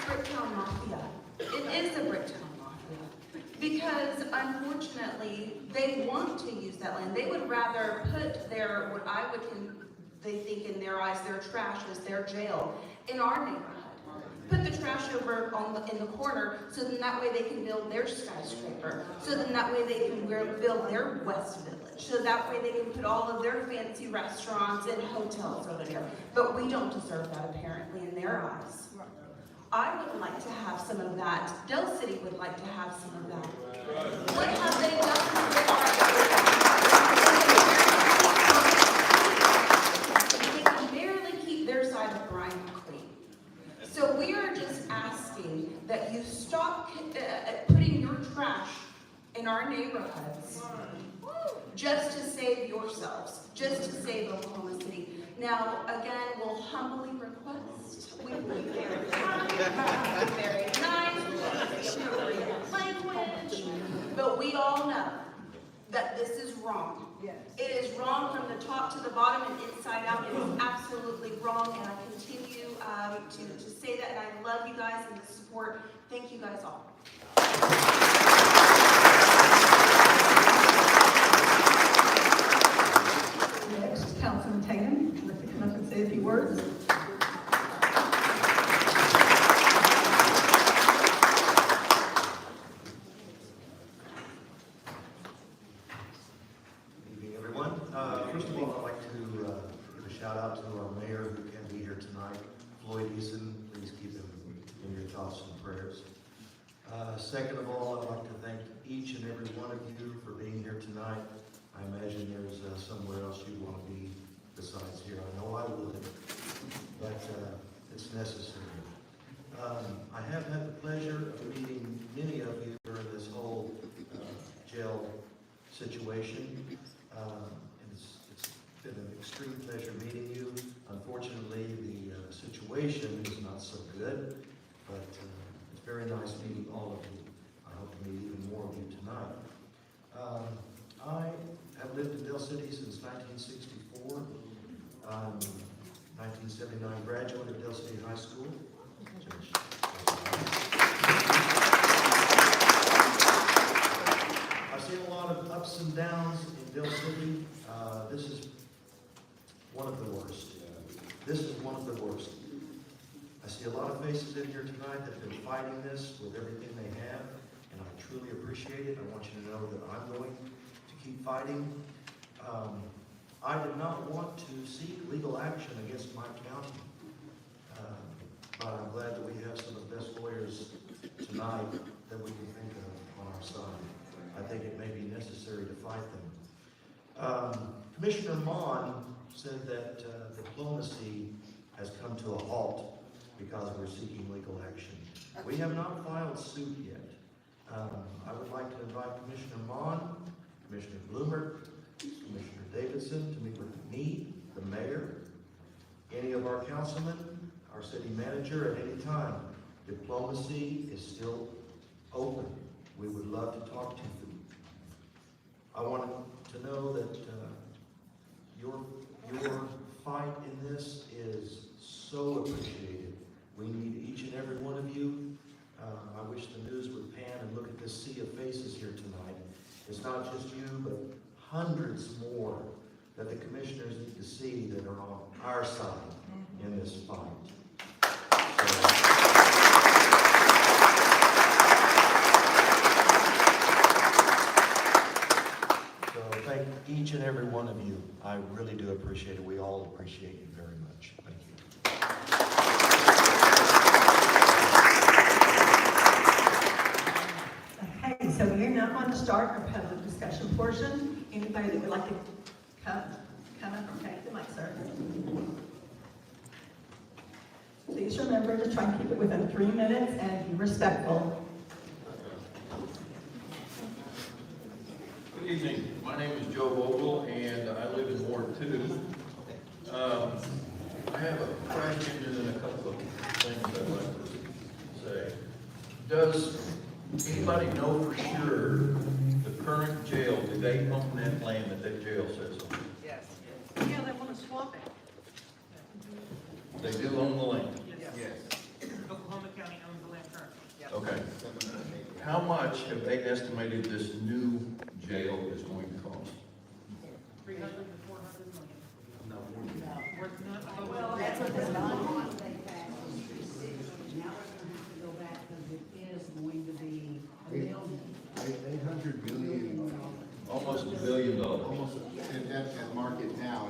Bricktown Mafia. It is the Bricktown Mafia. Because unfortunately, they want to use that land. They would rather put their, they think in their eyes, their trash as their jail in our neighborhood. Put the trash over in the corner, so then that way they can build their skyscraper. So then that way they can build their West Village. So that way they can put all of their fancy restaurants and hotels over there. But we don't deserve that apparently in their eyes. I would like to have some of that. Dell City would like to have some of that. What have they done? They can barely keep their side of Bryan clean. So we are just asking that you stop putting your trash in our neighborhoods just to save yourselves, just to save Oklahoma City. Now, again, we'll humbly request, we will be very kind, very nice, appropriate language, but we all know that this is wrong. Yes. It is wrong from the top to the bottom and inside out. It is absolutely wrong, and I continue to say that, and I love you guys and the support. Thank you guys all. Next, Councilman Tatum, would you like to come up and say a few words? Good evening, everyone. First of all, I'd like to give a shout out to our mayor who can't be here tonight, Floyd Eason. Please keep him in your thoughts and prayers. Second of all, I'd like to thank each and every one of you for being here tonight. I imagine there's somewhere else you'd want to be besides here. I know I would, but it's necessary. I have had the pleasure of meeting many of you during this whole jail situation. It's been an extreme pleasure meeting you. Unfortunately, the situation is not so good, but it's very nice meeting all of you. I hope to meet even more of you tonight. I have lived in Dell City since 1964. 1979 graduate of Dell City High School. I've seen a lot of ups and downs in Dell City. This is one of the worst. This is one of the worst. I see a lot of faces in here tonight that have been fighting this with everything they have, and I truly appreciate it. I want you to know that I'm going to keep fighting. I did not want to seek legal action against my county, but I'm glad that we have some of the best lawyers tonight that we can think of on our side. I think it may be necessary to fight them. Commissioner Mon said that diplomacy has come to a halt because we're seeking legal action. We have not filed suit yet. I would like to invite Commissioner Mon, Commissioner Bloomer, Commissioner Davidson to meet with me, the mayor, any of our councilmen, our city manager at any time. Diplomacy is still open. We would love to talk to you. I want to know that your fight in this is so appreciated. We need each and every one of you. I wish the news would pan and look at this sea of faces here tonight. It's not just you, but hundreds more that the commissioners need to see that are on our side in this fight. So thank each and every one of you. I really do appreciate it. We all appreciate you very much. Thank you. Okay, so we are now going to start our public discussion portion. Anybody that would like to come up and take the mic, sir? Please remember to try and keep it within 3 minutes and be respectful. Good evening. My name is Joe Vogel, and I live in Ward 2. I have a question and then a couple of things I'd like to say. Does anybody know for sure the current jail, do they own that land that jail sits on? Yes. Yeah, they want to swap it. They do own the land? Yes. Oklahoma County owns the land currently. Okay. How much have they estimated this new jail is going to cost? 300 to 400 million. No. Well, that's what they're Now we're gonna have to go back because it is going to be a million. 800 million. Almost $1 billion. Almost, and at market now,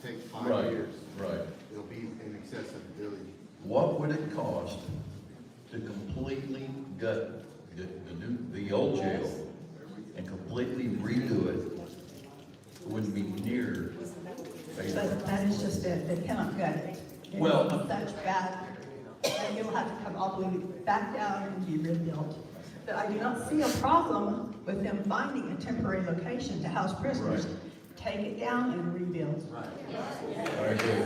take 5 Right, years. right. It'll be in excess of $1 billion. What would it cost to completely gut the old jail and completely redo it? It wouldn't be near. But that is just it, they cannot gut it. Well, It's such bad, and you'll have to come all the way back down and be rebuilt. But I do not see a problem with them finding a temporary location to house prisoners. Right. Take it down and rebuild. I agree.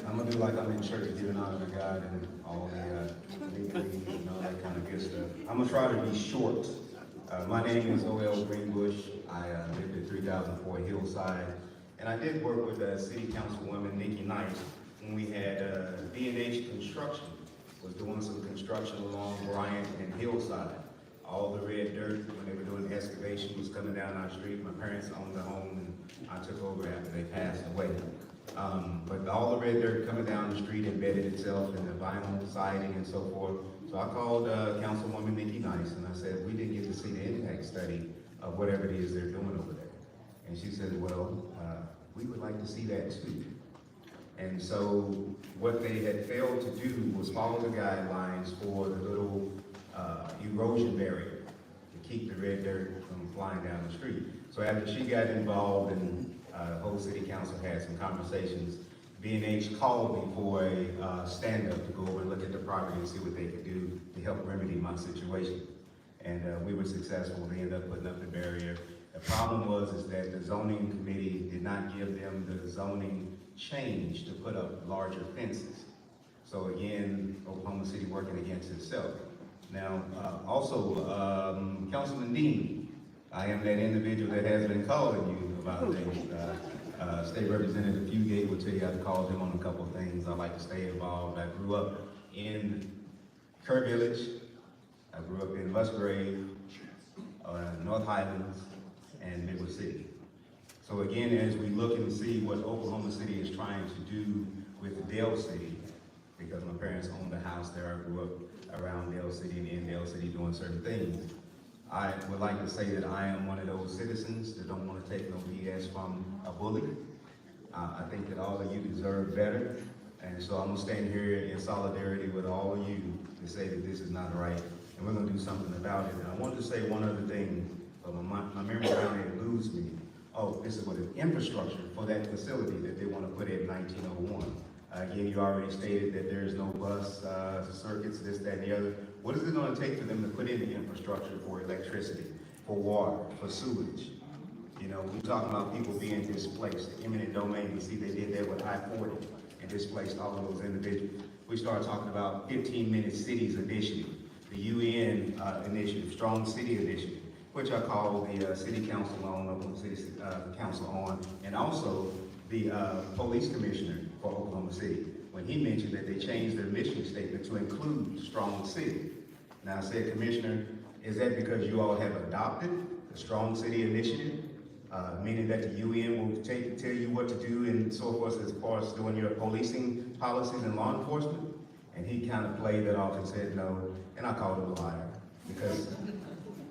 I'm gonna do like I'm in church, giving honor to God and all the legalese and all that kind of good stuff. I'm gonna try to be short. My name is O.L. Greenbush. I lived at 3004 Hillside, and I did work with City Councilwoman Nikki Nice when we had B&H Construction was doing some construction along Bryant and Hillside. All the red dirt when they were doing the excavation was coming down our street. My parents owned the home, and I took over after they passed away. But all the red dirt coming down the street embedded itself in the vinyl siding and so forth. So I called Councilwoman Nikki Nice and I said, we didn't get to see the impact study of whatever it is they're doing over there. And she said, well, we would like to see that too. And so what they had failed to do was follow the guidelines for the little erosion barrier to keep the red dirt from flying down the street. So after she got involved and the whole city council had some conversations, B&H called me for a stand-up to go over and look at the property and see what they could do to help remedy my situation. And we were successful. They ended up putting up the barrier. The problem was is that the zoning committee did not give them the zoning change to put up larger fences. So again, Oklahoma City working against itself. Now, also, Councilman Dean, I am that individual that has been calling you about things. State Representative Fugate will tell you I've called him on a couple of things. I like to stay involved. I grew up in Kerr Village. I grew up in Musgrave, North Highlands, and Midway City. So again, as we look and see what Oklahoma City is trying to do with Dale City, because my parents owned a house there, I grew up around Dale City and in Dale City doing certain things. I would like to say that I am one of those citizens that don't want to take no BS from a bully. I think that all of you deserve better, and so I'm gonna stand here in solidarity with all of you to say that this is not right, and we're gonna do something about it. And I wanted to say one other thing, but my memory kind of eludes me. Oh, this is what the infrastructure for that facility that they want to put in 1901. Again, you already stated that there's no bus circuits, this, that, and the other. What is it going to take for them to put in the infrastructure for electricity, for water, for sewage? You know, we're talking about people being displaced. The eminent domain, you see they did that with I-40 and displaced all of those individuals. We started talking about 15-minute cities initiative, the UN initiative, Strong City initiative, which I call the City Council on, Oklahoma City Council on, and also the Police Commissioner for Oklahoma City, when he mentioned that they changed their mission statement to include Strong City. Now I said, Commissioner, is that because you all have adopted the Strong City Initiative? Meaning that the UN will tell you what to do and so forth as far as doing your policing policies and law enforcement? And he kind of played that off and said no, and I called him a liar. Because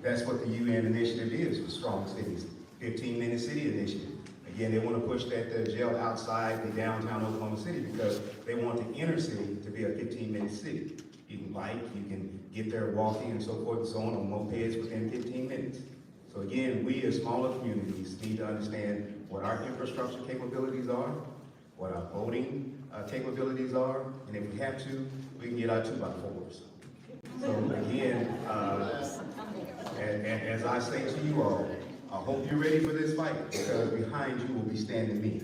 that's what the UN initiative is for Strong Cities, 15-minute city initiative. Again, they want to push that jail outside the downtown Oklahoma City because they want the inner city to be a 15-minute city. You can bike, you can get there walking and so forth and so on mopeds within 15 minutes. So again, we as smaller communities need to understand what our infrastructure capabilities are, what our voting capabilities are, and if we have to, we can get our 2x4s. So again, and as I say to you all, I hope you're ready for this fight because behind you will be standing me.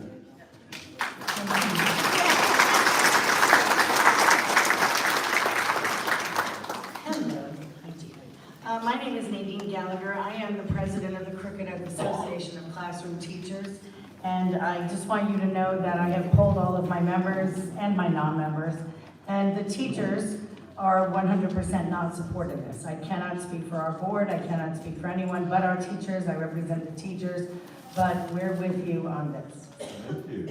My name is Nadine Gallagher. I am the president of the Crooked Association of Classroom Teachers. And I just want you to know that I have polled all of my members and my non-members. And the teachers are 100% not supporting this. I cannot speak for our board. I cannot speak for anyone but our teachers. I represent the teachers. But we're with you on this. Thank you.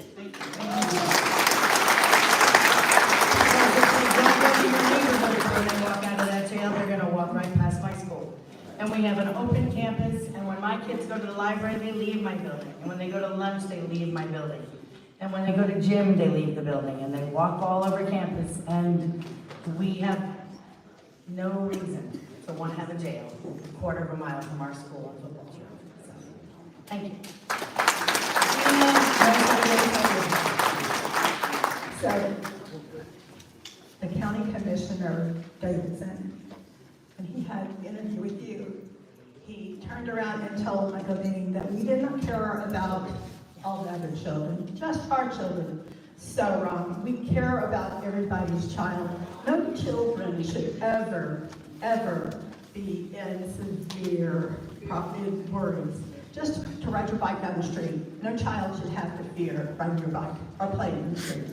When they walk out of that jail, they're going to walk right past my school. And we have an open campus, and when my kids go to the library, they leave my building. And when they go to lunch, they leave my building. And when they go to gym, they leave the building. And they walk all over campus, and we have no reason to want to have a jail a quarter of a mile from our school and football field. So, thank you. So, the county commissioner, Davidson, when he had an interview with you, he turned around and told Michael Dean that we did not care about all the other children, just our children. So wrong. We care about everybody's child. No children should ever be in severe worries. Just to ride your bike down the street. No child should have to fear riding your bike or playing in the street.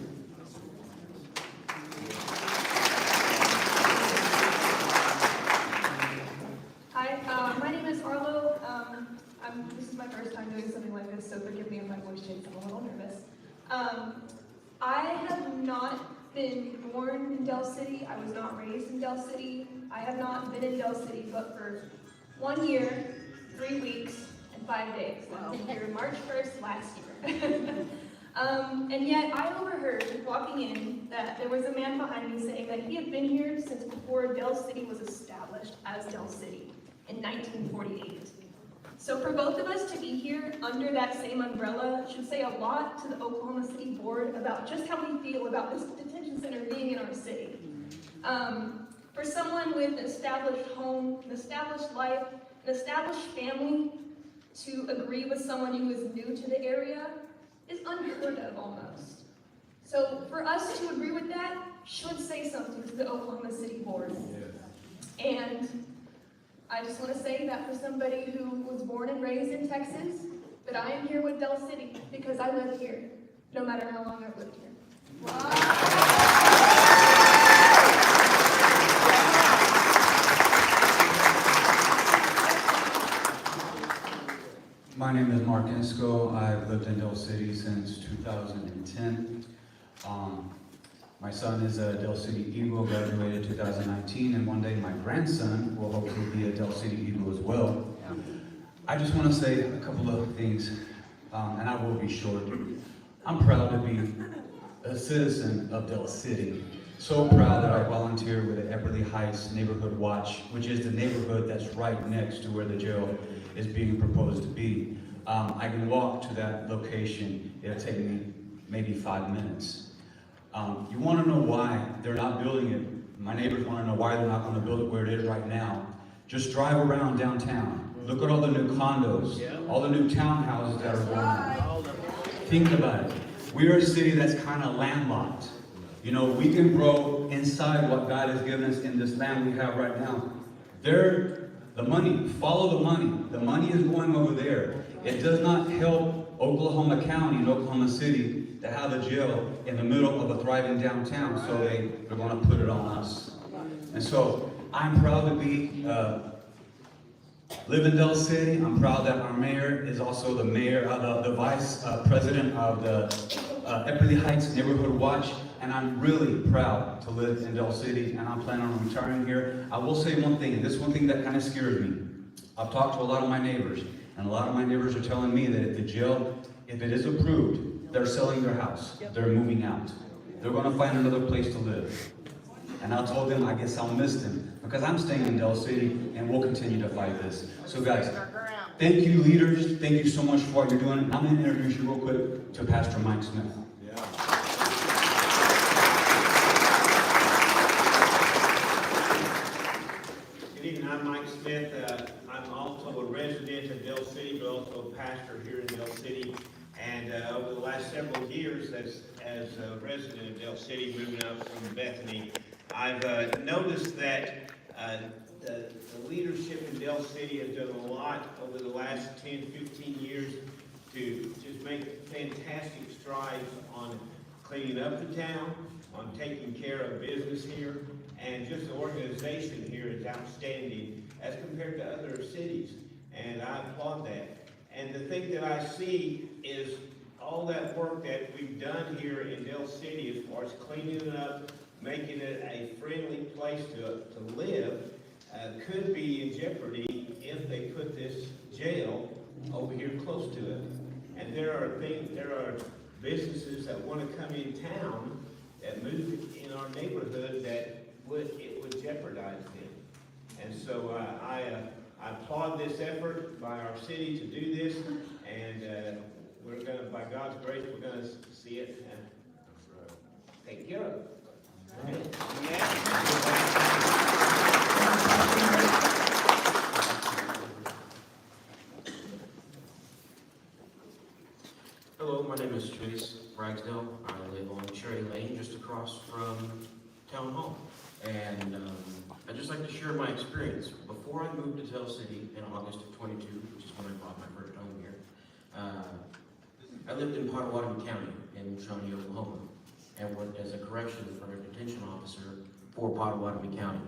My name is Arlo. This is my first time doing something like this, so forgive me if my voice shakes. I'm a little nervous. I have not been born in Del City. I was not raised in Del City. I have not been in Del City but for 1 year, 3 weeks, and 5 days. I was here March 1st last year. And yet I overheard walking in that there was a man behind me saying that he had been here since before Del City was established as Del City in 1948. So for both of us to be here under that same umbrella should say a lot to the Oklahoma City Board about just how we feel about this detention center being in our city. For someone with an established home, an established life, an established family, to agree with someone who is new to the area is unheard of almost. So for us to agree with that should say something to the Oklahoma City Board. And I just want to say that for somebody who was born and raised in Texas, that I am here with Del City because I live here, no matter how long I've lived here. My name is Mark Insco. I've lived in Del City since 2010. My son is a Del City Eagle, graduated 2019, and one day my grandson will hopefully be a Del City Eagle as well. I just want to say a couple of things, and I will be short. I'm proud to be a citizen of Del City. So proud that I volunteer with the Epperly Heights Neighborhood Watch, which is the neighborhood that's right next to where the jail is being proposed to be. I can walk to that location. It'll take me maybe 5 minutes. You want to know why they're not building it? My neighbors want to know why they're not going to build it where it is right now. Just drive around downtown. Look at all the new condos, all the new townhouses that are going on. Think about it. We're a city that's kind of landlocked. You know, we can grow inside what God has given us in this land we have right now. The money, follow the money. The money is going over there. It does not help Oklahoma County and Oklahoma City to have a jail in the middle of a thriving downtown, so they're going to put it on us. And so I'm proud to be live in Del City. I'm proud that our mayor is also the mayor, the vice president of the Epperly Heights Neighborhood Watch, and I'm really proud to live in Del City, and I'm planning on retiring here. I will say one thing, and this is one thing that kind of scares me. I've talked to a lot of my neighbors, and a lot of my neighbors are telling me that if the jail, if it is approved, they're selling their house. They're moving out. They're going to find another place to live. And I told them, I guess I'll miss them, because I'm staying in Del City, and we'll continue to fight this. So guys, thank you leaders. Thank you so much for what you're doing. I'm going to introduce you real quick to Pastor Mike Smith. Good evening, I'm Mike Smith. I'm also a resident of Del City, but also a pastor here in Del City. And over the last several years, as a resident of Del City, moving up from Bethany, I've noticed that the leadership in Del City has done a lot over the last 10, 15 years to just make fantastic strides on cleaning up the town, on taking care of business here, and just the organization here is outstanding as compared to other cities, and I applaud that. And the thing that I see is all that work that we've done here in Del City as far as cleaning it up, making it a friendly place to live, could be in jeopardy if they put this jail over here close to it. And there are businesses that want to come in town that move in our neighborhood that it would jeopardize them. And so I applaud this effort by our city to do this, and we're going to, by God's grace, we're going to see it take care of it. Hello, my name is Chase Ragsdale. I live on Cherry Lane, just across from Town Hall. And I'd just like to share my experience. Before I moved to Del City in August of 22, which is when I bought my first home here, I lived in Potawatomi County in Shawnee, Oklahoma, and worked as a corrections or a detention officer for Potawatomi County.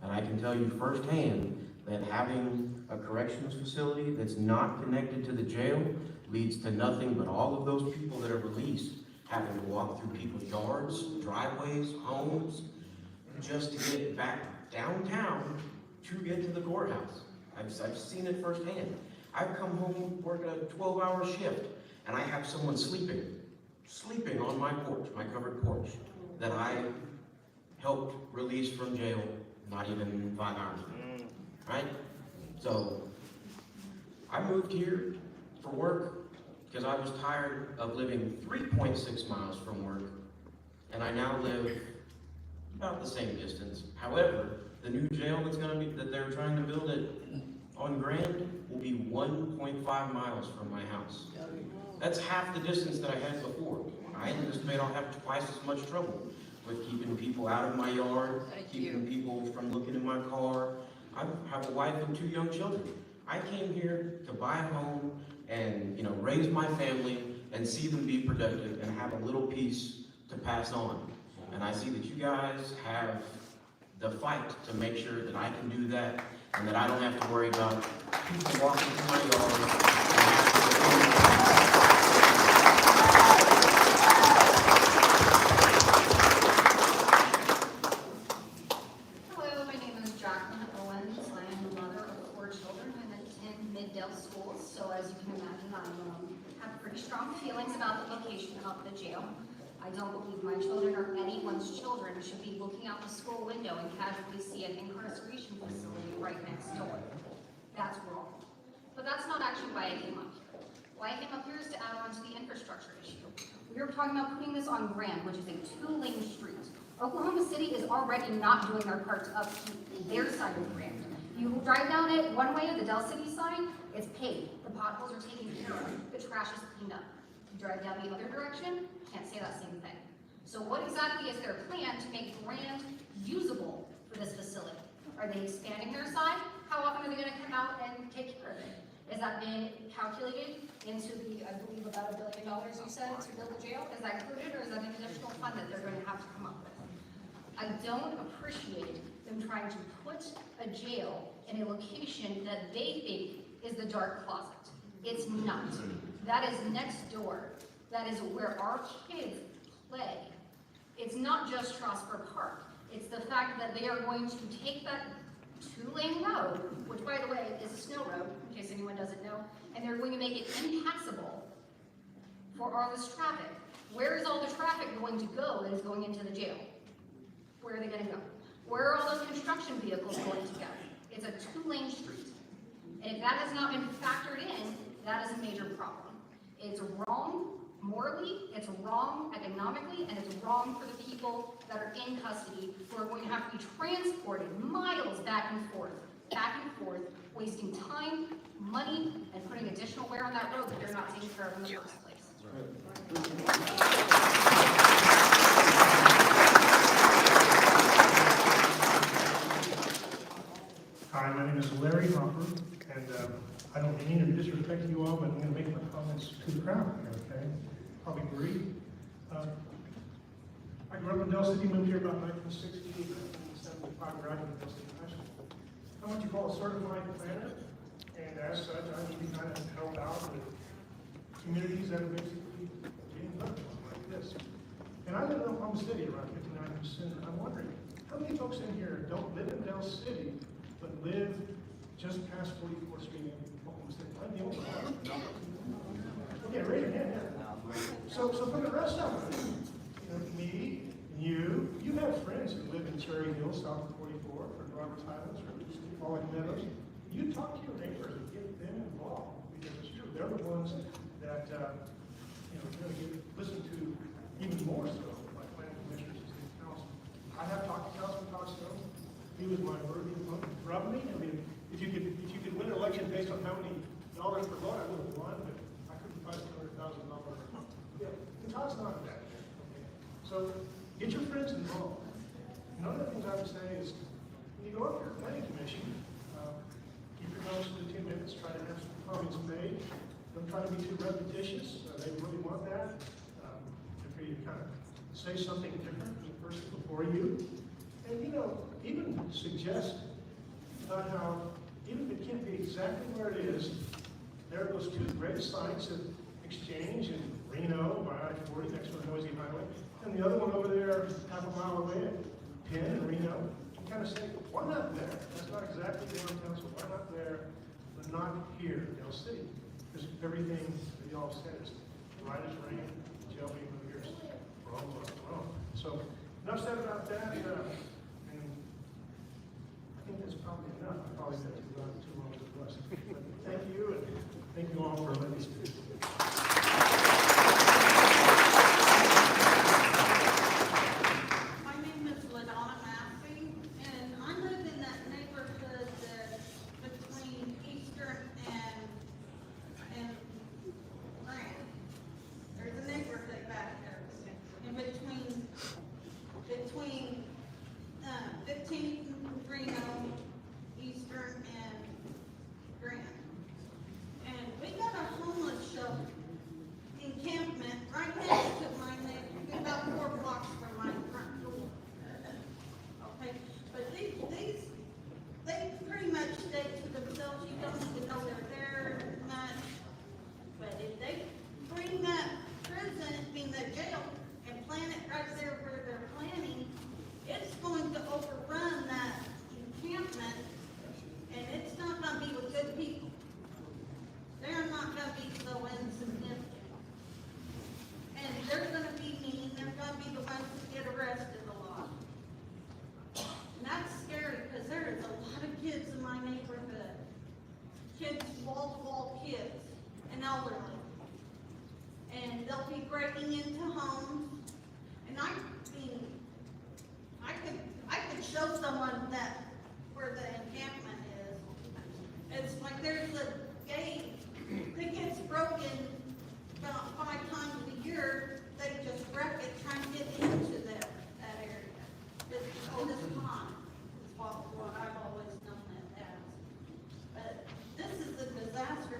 And I can tell you firsthand that having a corrections facility that's not connected to the jail leads to nothing but all of those people that are released having to walk through people's yards, driveways, homes, just to get back downtown to get to the courthouse. I've seen it firsthand. I've come home, work a 12-hour shift, and I have someone sleeping on my porch, my covered porch, that I helped release from jail not even 5 hours ago, right? So I moved here for work because I was tired of living 3.6 miles from work, and I now live about the same distance. However, the new jail that they're trying to build on Grand will be 1.5 miles from my house. That's half the distance that I had before. I anticipate I'll have twice as much trouble with keeping people out of my yard, keeping people from looking in my car. I have a wife and 2 young children. I came here to buy a home and raise my family and see them be productive and have a little piece to pass on. And I see that you guys have the fight to make sure that I can do that and that I don't have to worry about people walking through my yard. Hello, my name is Jacqueline Owens. I am the mother of 4 children and attend Middale schools. So as you can imagine, I have pretty strong feelings about the location of the jail. I don't believe my children or anyone's children should be looking out the school window and casually see an incarceration facility right next door. That's wrong. But that's not actually why I came up here. Why I came up here is to add on to the infrastructure issue. We were talking about putting this on Grand, which is a 2-lane street. Oklahoma City is already not doing their part to upkeep their side of Grand. You drive down it one way, the Del City side, it's paved. The potholes are taken care of. The trash is cleaned up. You drive down the other direction, can't say that same thing. So what exactly is their plan to make Grand usable for this facility? Are they expanding their side? How often are they going to come out and take care of it? Is that being calculated into the, I believe, about $1 billion you said to build the jail? Is that included, or is that an additional fund that they're going to have to come up with? I don't appreciate them trying to put a jail in a location that they think is the dark closet. It's not. That is next door. That is where our kids play. It's not just Strasburg Park. It's the fact that they are going to take that 2-lane road, which by the way is a snow road, in case anyone doesn't know, and they're going to make it impassable for all this traffic. Where is all the traffic going to go that is going into the jail? Where are they going to go? Where are all those construction vehicles going to go? It's a 2-lane street. And if that has not been factored in, that is a major problem. It's wrong morally, it's wrong economically, and it's wrong for the people that are in custody who are going to have to be transported miles back and forth, wasting time, money, and putting additional wear on that road that they're not taking care of in the first place. Hi, my name is Larry Hopper, and I don't mean to disrespect you all, but I'm going to make my comments to the crowd here, okay? Probably brief. I grew up in Del City, moved here about 1960, 1975, graduated Del City High School. I'm what you call a certified planner, and as such, I need to kind of help out with communities that are basically being left like this. And I live in Oklahoma City, around 59%. I'm wondering, how many folks in here don't live in Del City, but live just past 44th Street in Oklahoma City? I'm the only one. Okay, raise your hand, yeah. So for the rest of us, you know, me, you have friends who live in Cherry Hill, south of 44, or Roberts Highlands, or Pollock Meadows. You talk to your neighbors and get them involved, because it's true, they're the ones that, you know, really listen to even more so, like planning commissioners and city council. I have talked to Councilman Costello. He was my worthy opponent. Rub me. I mean, if you could win an election based on how many dollars per vote, I would have won, but I couldn't find $200,000. Yeah, the Todd's not that. Okay. So get your friends involved. One of the things I would say is, when you go up to your planning commission, keep your notes to the 2 minutes. Try to have some comments made. Don't try to be too repetitious. They really want that. For you to kind of say something different to the person before you. And, you know, even suggest about how, even if it can't be exactly where it is, there are those 2 great sites of exchange in Reno by I-40 next to the Noisy Highway, and the other one over there half a mile away at Penn and Reno. You kind of say, why not there? That's not exactly downtown, so why not there, but not here in Del City? Because everything that y'all said is right as rain, jail being over here is wrong. So enough said about that. And I think that's probably enough. I probably said too long as it was. But thank you, and thank you all for letting me speak. My name is LaDonna Massey, and I live in that neighborhood that's between Eastern and Grant. There's a neighborhood back there, in between 15th and Reno, Eastern and Grant. And we got a homeless shelter encampment right next to my neighborhood, about 4 blocks from my front door. Okay, but they pretty much stay to themselves. You don't even know they're there much. But if they bring that prison, being the jail, and plant it right there where they're planning, it's going to overrun that encampment, and it's not gonna be with good people. They're not gonna be so insignificant. And they're gonna be mean, they're gonna be the ones that get arrested a lot. And that's scary, because there is a lot of kids in my neighborhood. Kids, wall-to-wall kids, and elderly. And they'll be breaking into homes. And I mean, I could show someone that, where the encampment is. It's like there's a gate that gets broken about 5 times a year. They just wreck it trying to get into that area. It's Otis Pond is what I've always known it as. But this is a disaster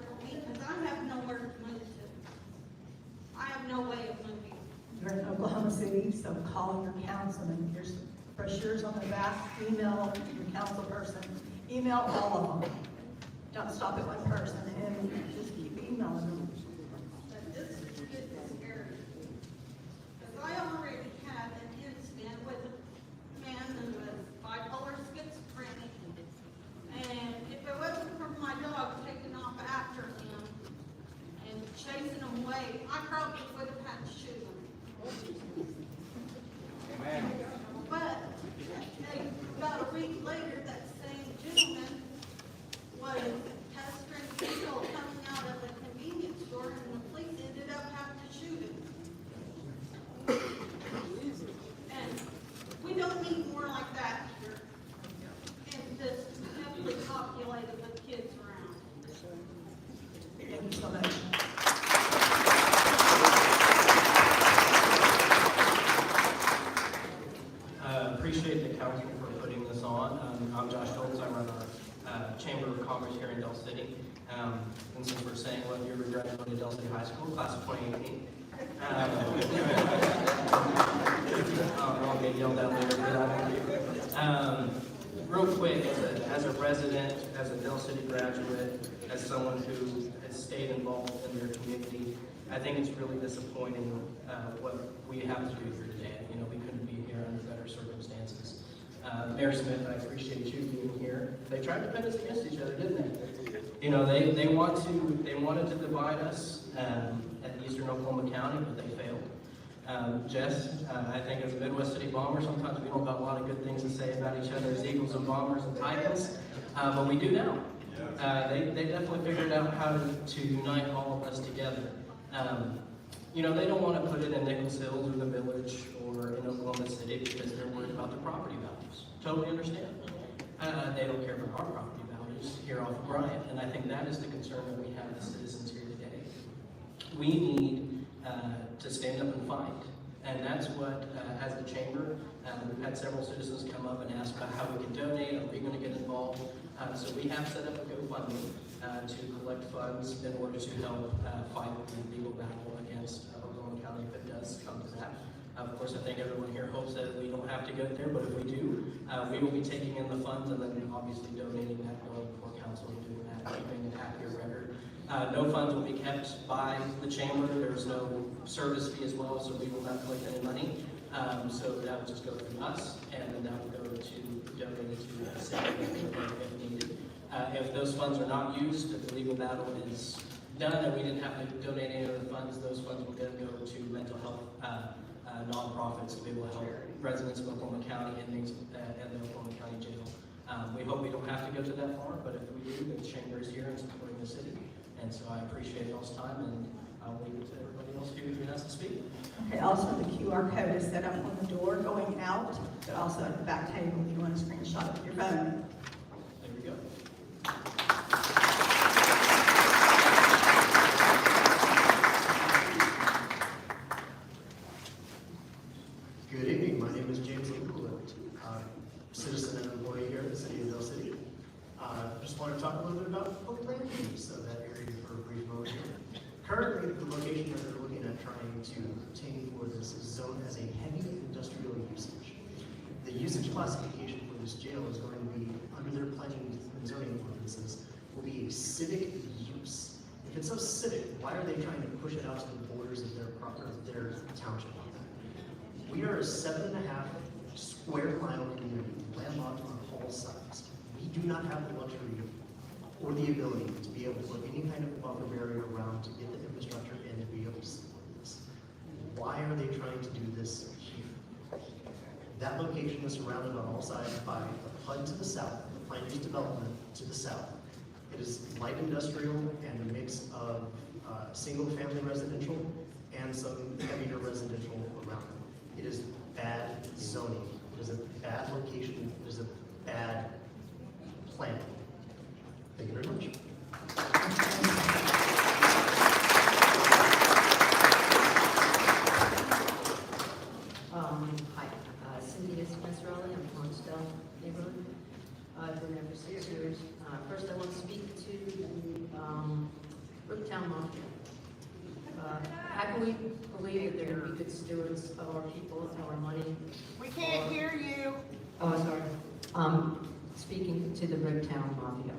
So call your councilman, there's brochures on the back, email your council person, email all of them. Don't stop at one person and just keep emailing them. But this is getting scary. Because I already had an incident with a man who was bipolar schizophrenic. And if it wasn't for my dog taking off after him and chasing him away, I probably would have had to shoot him. But, about a week later, that same gentleman was pestering people coming out of a convenience store, and the police ended up having to shoot him. And we don't need more like that here in this heavily populated with kids around. Thank you so much. Appreciate the council for putting this on. I'm Josh Schultz. I run our Chamber of Commerce here in Del City. And since we're saying what year we graduated Del City High School, class of 2018. I'll get yelled at later for that. Real quick, as a resident, as a Del City graduate, as someone who has stayed involved in their community, I think it's really disappointing what we have to do here today. You know, we couldn't be here under better circumstances. Mayor Smith, I appreciate you being here. They tried to pit us against each other, didn't they? You know, they wanted to divide us at Eastern Oklahoma County, but they failed. Jess, I think as a Midwest City Bomber, sometimes we don't got a lot of good things to say about each other as Eagles and Bombers and Titans, but we do now. They definitely figured out how to unite all of us together. You know, they don't want to put it in Nichols Hills or the Village or in Oklahoma City because they're worried about the property values. Totally understand. They don't care about our property values here off of Bryant, and I think that is the concern that we have as citizens here today. We need to stand up and fight, and that's what, as the chamber, we've had several citizens come up and ask about how we can donate, are we going to get involved? So we have set up a GoFundMe to collect funds in order to help fight the legal battle against Oklahoma County if it does come to that. Of course, I think everyone here hopes that we don't have to go there, but if we do, we will be taking in the funds and then obviously donating that going before council and doing that, keeping an accurate record. No funds will be kept by the chamber. There's no service fee as well, so we will not collect any money. So that will just go from us, and then that will go to donate to the city if needed. If those funds are not used, if the legal battle is done and we didn't have to donate any of the funds, those funds will then go to mental health nonprofits to be able to help residents of Oklahoma County inmates and the Oklahoma County Jail. We hope we don't have to go to that far, but if we do, the chamber is here and supporting the city. And so I appreciate y'all's time, and I'll leave it to everybody else who has to speak. Okay, also the QR code is set up on the door going out, but also at the back table if you want to screenshot it with your phone. There we go. Good evening, my name is James Leibowitz, citizen and employee here in the city of Del City. Just want to talk a little bit about public land use of that area for a brief moment here. Currently, the location that they're looking at trying to obtain for this is zoned as a heavy industrial usage. The usage classification for this jail is going to be, under their planning and zoning ordinances, will be a civic use. If it's so civic, why are they trying to push it out to the borders of their township? We are a 7.5 square mile community, landlocked on all sides. We do not have the luxury or the ability to be able to put any kind of buffer barrier around to get the infrastructure in to be able to support this. Why are they trying to do this here? That location is surrounded on all sides by the PUD to the south, the planned use development to the south. It is light industrial and a mix of single-family residential and some heavier residential around it. It is bad zoning. It is a bad location. It is a bad plan. Thank you very much. Hi, Cynthia Spencerelli. I'm from Lonsdale neighborhood. I've been there for 6 years. First, I want to speak to the Brooktown Mafia. How can we believe that they're going to be good stewards of our people and our money? We can't hear you. Oh, sorry. Speaking to the Bricktown Mafia.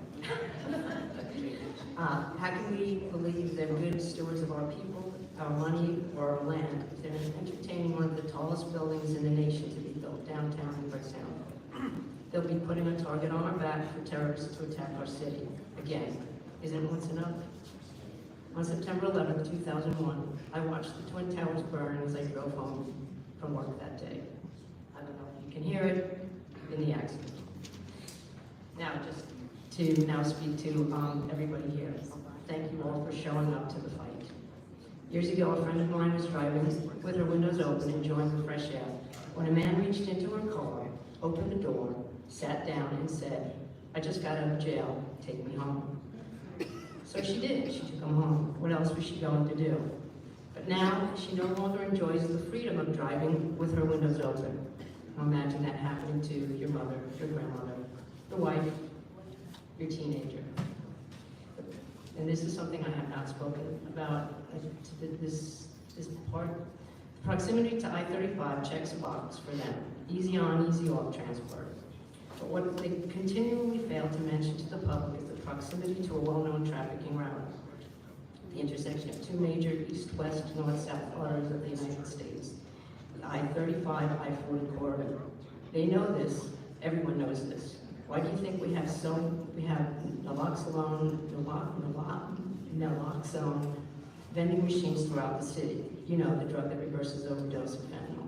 How can we believe they're good stewards of our people, our money, or our land? They're entertaining one of the tallest buildings in the nation to be built downtown in Bricktown. They'll be putting a target on our back for terrorists to attack our city. Again, is it once enough? On September 11, 2001, I watched the Twin Towers burn as I drove home from work that day. I don't know if you can hear it in the accent. Now, just to now speak to everybody here. Thank you all for showing up to the fight. Years ago, a friend of mine was driving with her windows open, enjoying the fresh air, when a man reached into her car, opened the door, sat down, and said, "I just got out of jail, take me home." So she did. She took him home. What else was she going to do? But now, she no longer enjoys the freedom of driving with her windows open. Now imagine that happening to your mother, your grandmother, your wife, your teenager. And this is something I have not spoken about. This part. Proximity to I-35 checks a box for them. Easy on, easy off transfer. But what they continually fail to mention to the public is the proximity to a well-known trafficking route. The intersection of two major east-west, north-south arteries of the United States. The I-35, I-40 corridor. They know this. Everyone knows this. Why do you think we have naloxone vending machines throughout the city? You know, the drug that reverses overdose of fentanyl.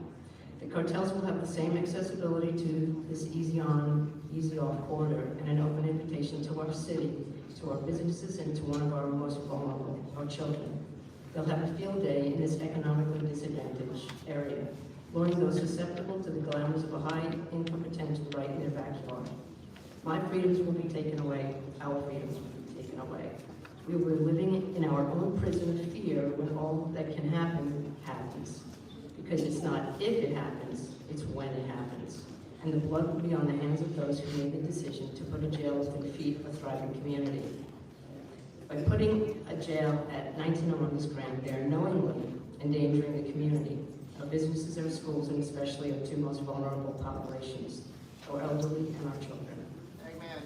The cartels will have the same accessibility to this easy on, easy off corridor and an open invitation to our city, to our businesses, and to one of our most vulnerable, our children. They'll have a field day in this economically disadvantaged area, luring those susceptible to the glamours of a high-income potential right in their backyard. My freedoms will be taken away, our freedoms will be taken away. We will be living in our own prison of fear when all that can happen happens. Because it's not if it happens, it's when it happens. And the blood will be on the hands of those who made the decision to put a jail within feet of a thriving community. By putting a jail at 1901 East Grand, they are knowingly endangering the community, our businesses, our schools, and especially our two most vulnerable populations, our elderly and our children. Amen.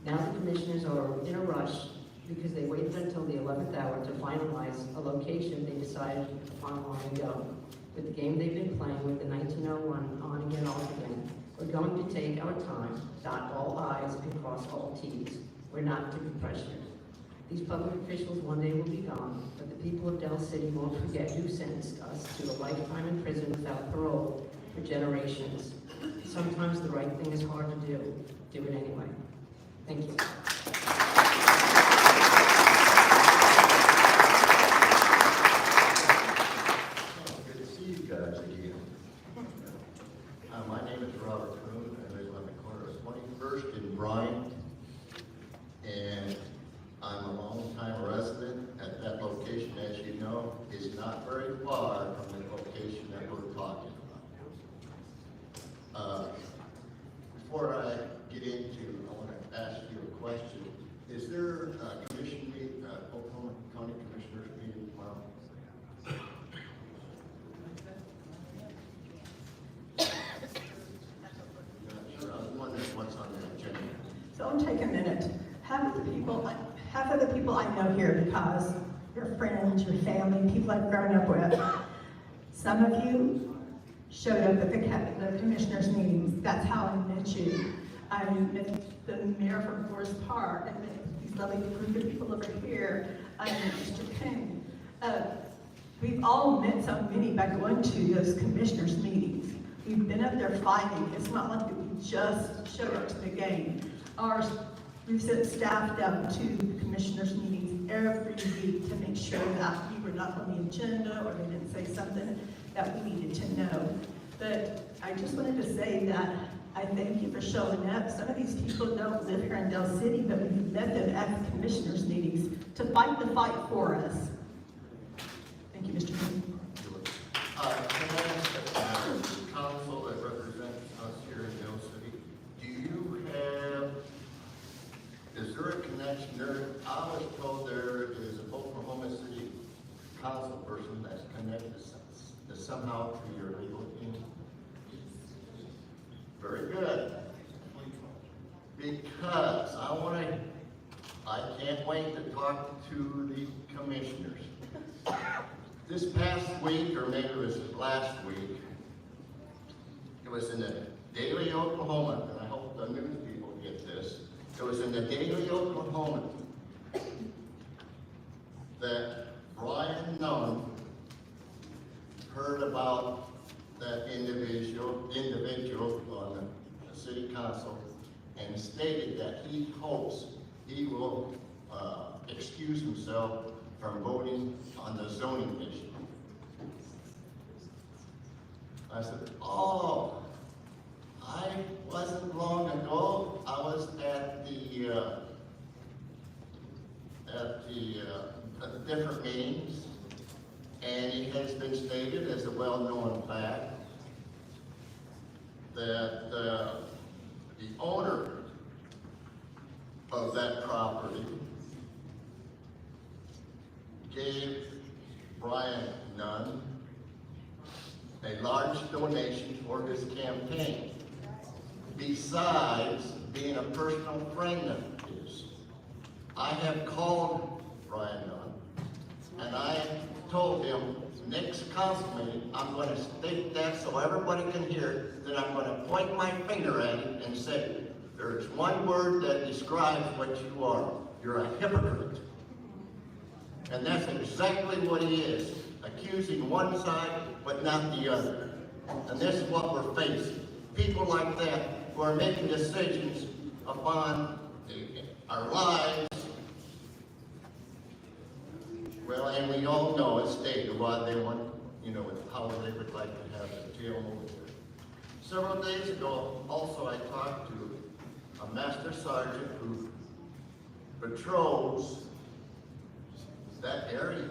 Now the commissioners are in a rush because they waited until the 11th hour to finalize a location they decided on long ago. With the game they've been playing with the 1901 on again, off again, we're going to take our time, dot all I's and cross all T's. We're not to be pressured. These public officials one day will be gone, but the people of Del City won't forget who sentenced us to a lifetime in prison without parole for generations. Sometimes the right thing is hard to do. Do it anyway. Thank you. Good to see you guys again. My name is Robert Kuhn. I live on the corner of 21st and Bryant. And I'm a long-time resident at that location, as you know, is not very far from the location that we're talking about. Before I get into, I want to ask you a question. Is there a commission meeting, Oklahoma County Commissioners meeting tomorrow? Sure, I was wondering what's on the agenda. So I'll take a minute. Half of the people I know here because your friends, your family, people I've grown up with. Some of you showed up at the commissioners' meetings. That's how I met you. I met the mayor from Forest Park and these lovely group of people over here. I met Mr. King. We've all met so many by going to those commissioners' meetings. We've been up there fighting. It's not like we just showed up to the game. We've sent staff down to the commissioners' meetings every week to make sure that we were not on the agenda or they didn't say something that we needed to know. But I just wanted to say that I thank you for showing up. Some of these people don't live here in Del City, but we've met them at the commissioners' meetings to fight the fight for us. Thank you, Mr. King. Can I ask the council that represents us here in Del City, is there a connection there? I was told there is a Oklahoma City council somehow through your legal team? Very good. Because I can't wait to talk to the commissioners. This past week, or maybe it was last week, it was in the Daily Oklahoma, and I hope the news people get this. It was in the Daily Oklahoma that Brian Nunn heard about that individual on the city council and stated that he hopes he will excuse himself from voting on the zoning issue. I said, oh, I wasn't long ago, I was at the different meetings, and it has been stated as a well-known fact that the owner of that property gave Brian Nunn a large donation for his campaign, besides being a personal friend of his. I have called Brian Nunn, and I told him, next council meeting, I'm going to state that so everybody can hear, that I'm going to point my finger at him and say, there's one word that describes what you are. You're a hypocrite. And that's exactly what he is, accusing one side but not the other. And this is what we're facing. People like that who are making decisions upon our lives. Well, and we all know it's stated why they want, how they would like to have the jail over there. Several days ago, also I talked to a master sergeant who patrols that area.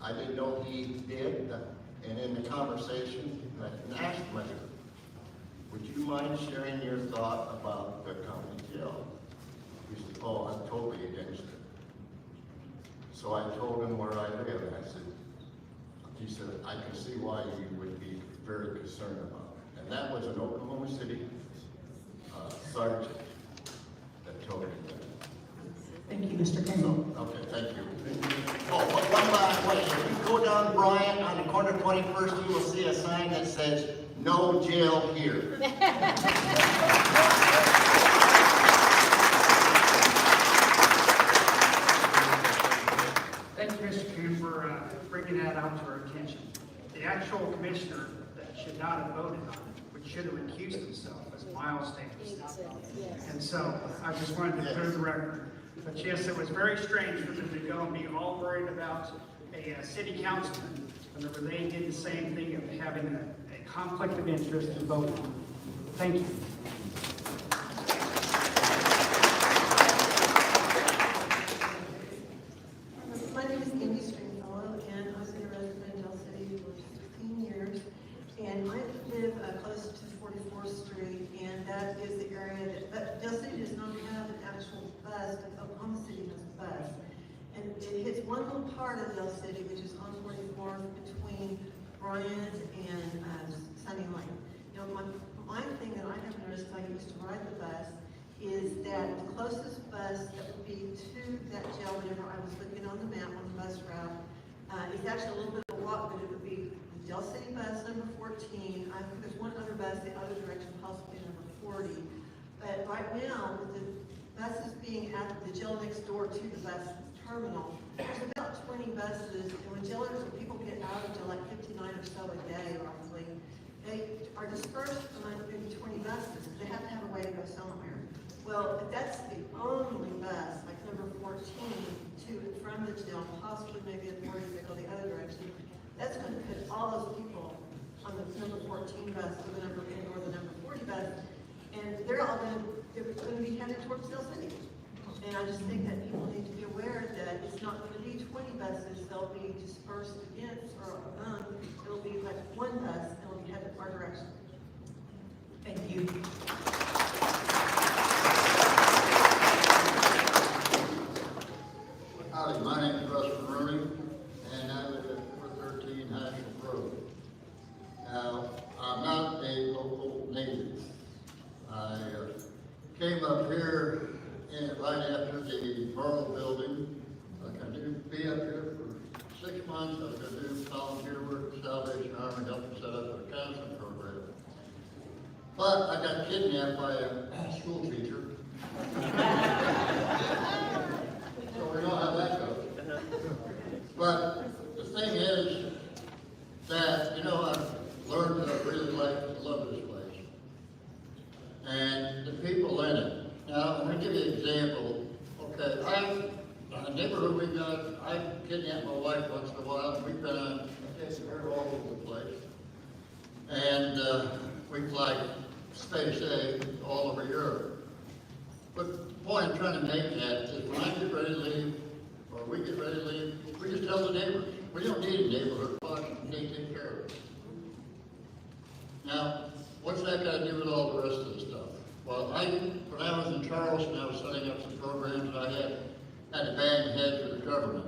I didn't know he did, and in the conversation, I asked him, would you mind sharing your thought about the county jail? He said, oh, I'm totally against it. So I told him where I live, and he said, I can see why you would be very concerned about it. And that was an Oklahoma City sergeant that told me that. Thank you, Mr. Kendall. Okay, thank you. Oh, but one last way. If you go down Bryant on the corner of 21st, you will see a sign that says, no jail here. Thank you, Mr. Kuhn, for bringing that out to our attention. The actual commissioner that should not have voted on it, which should have recused himself, as Miles Davis. And so I just wanted to clear the record. But yes, it was very strange for them to go and be all worried about a city councilman whenever they did the same thing of having a conflict of interest in voting. Thank you. My name is Amy Stringfellow, and I've been a resident of Del City for 16 years. And I live close to 44th Street, and that is the area that Del City does not have an actual bus, but Oklahoma City has a bus. And it hits one little part of Del City, which is on 44th between Bryant and Sunny Lane. You know, my thing that I have noticed, I used to ride the bus, is that the closest bus that would be to that jail, whenever I was looking on the map on the bus route, is actually a little bit of a walk, but it would be the Del City bus number 14. I think there's one other bus the other direction, possibly number 40. But right now, with the buses being at the jail next door to the bus terminal, there's about 20 buses, and when jailers or people get out of jail, like 59 or so a day, roughly, they are dispersed among maybe 20 buses. They have to have a way to go somewhere. Well, if that's the only bus, like number 14, to and from the jail, possibly maybe a 40 if they go the other direction, that's going to put all those people on the number 14 bus or the number 40 bus, and they're going to be headed towards Del City. And I just think that people need to be aware that it's not going to be 20 buses they'll be dispersed against or among. It'll be like one bus and it'll be headed our direction. Thank you. Howdy, my name is Russell Rooney, and I live at 413 Haskell Road. right after the borough building. I'm gonna be up here for 6 months. I'm gonna do volunteer work at Salvation Army, help them set up a counseling program. But I got kidnapped by a school teacher. So we know how that goes. But the thing is that, you know, I've learned that I really like to love this place. And the people in it. Now, I'm going to give you an example. Okay, a neighborhood we got, I kidnap my wife once in a while, and we've been on vacation all over the place. And we fly space A all over Europe. But the point I'm trying to make that is when I get ready to leave, or we get ready to leave, we just tell the neighbors. We don't need a neighborhood watch, they take care of it. Now, what's that got to do with all the rest of the stuff? Well, when I was in Charleston, I was setting up some programs, and I had to bang heads with the government,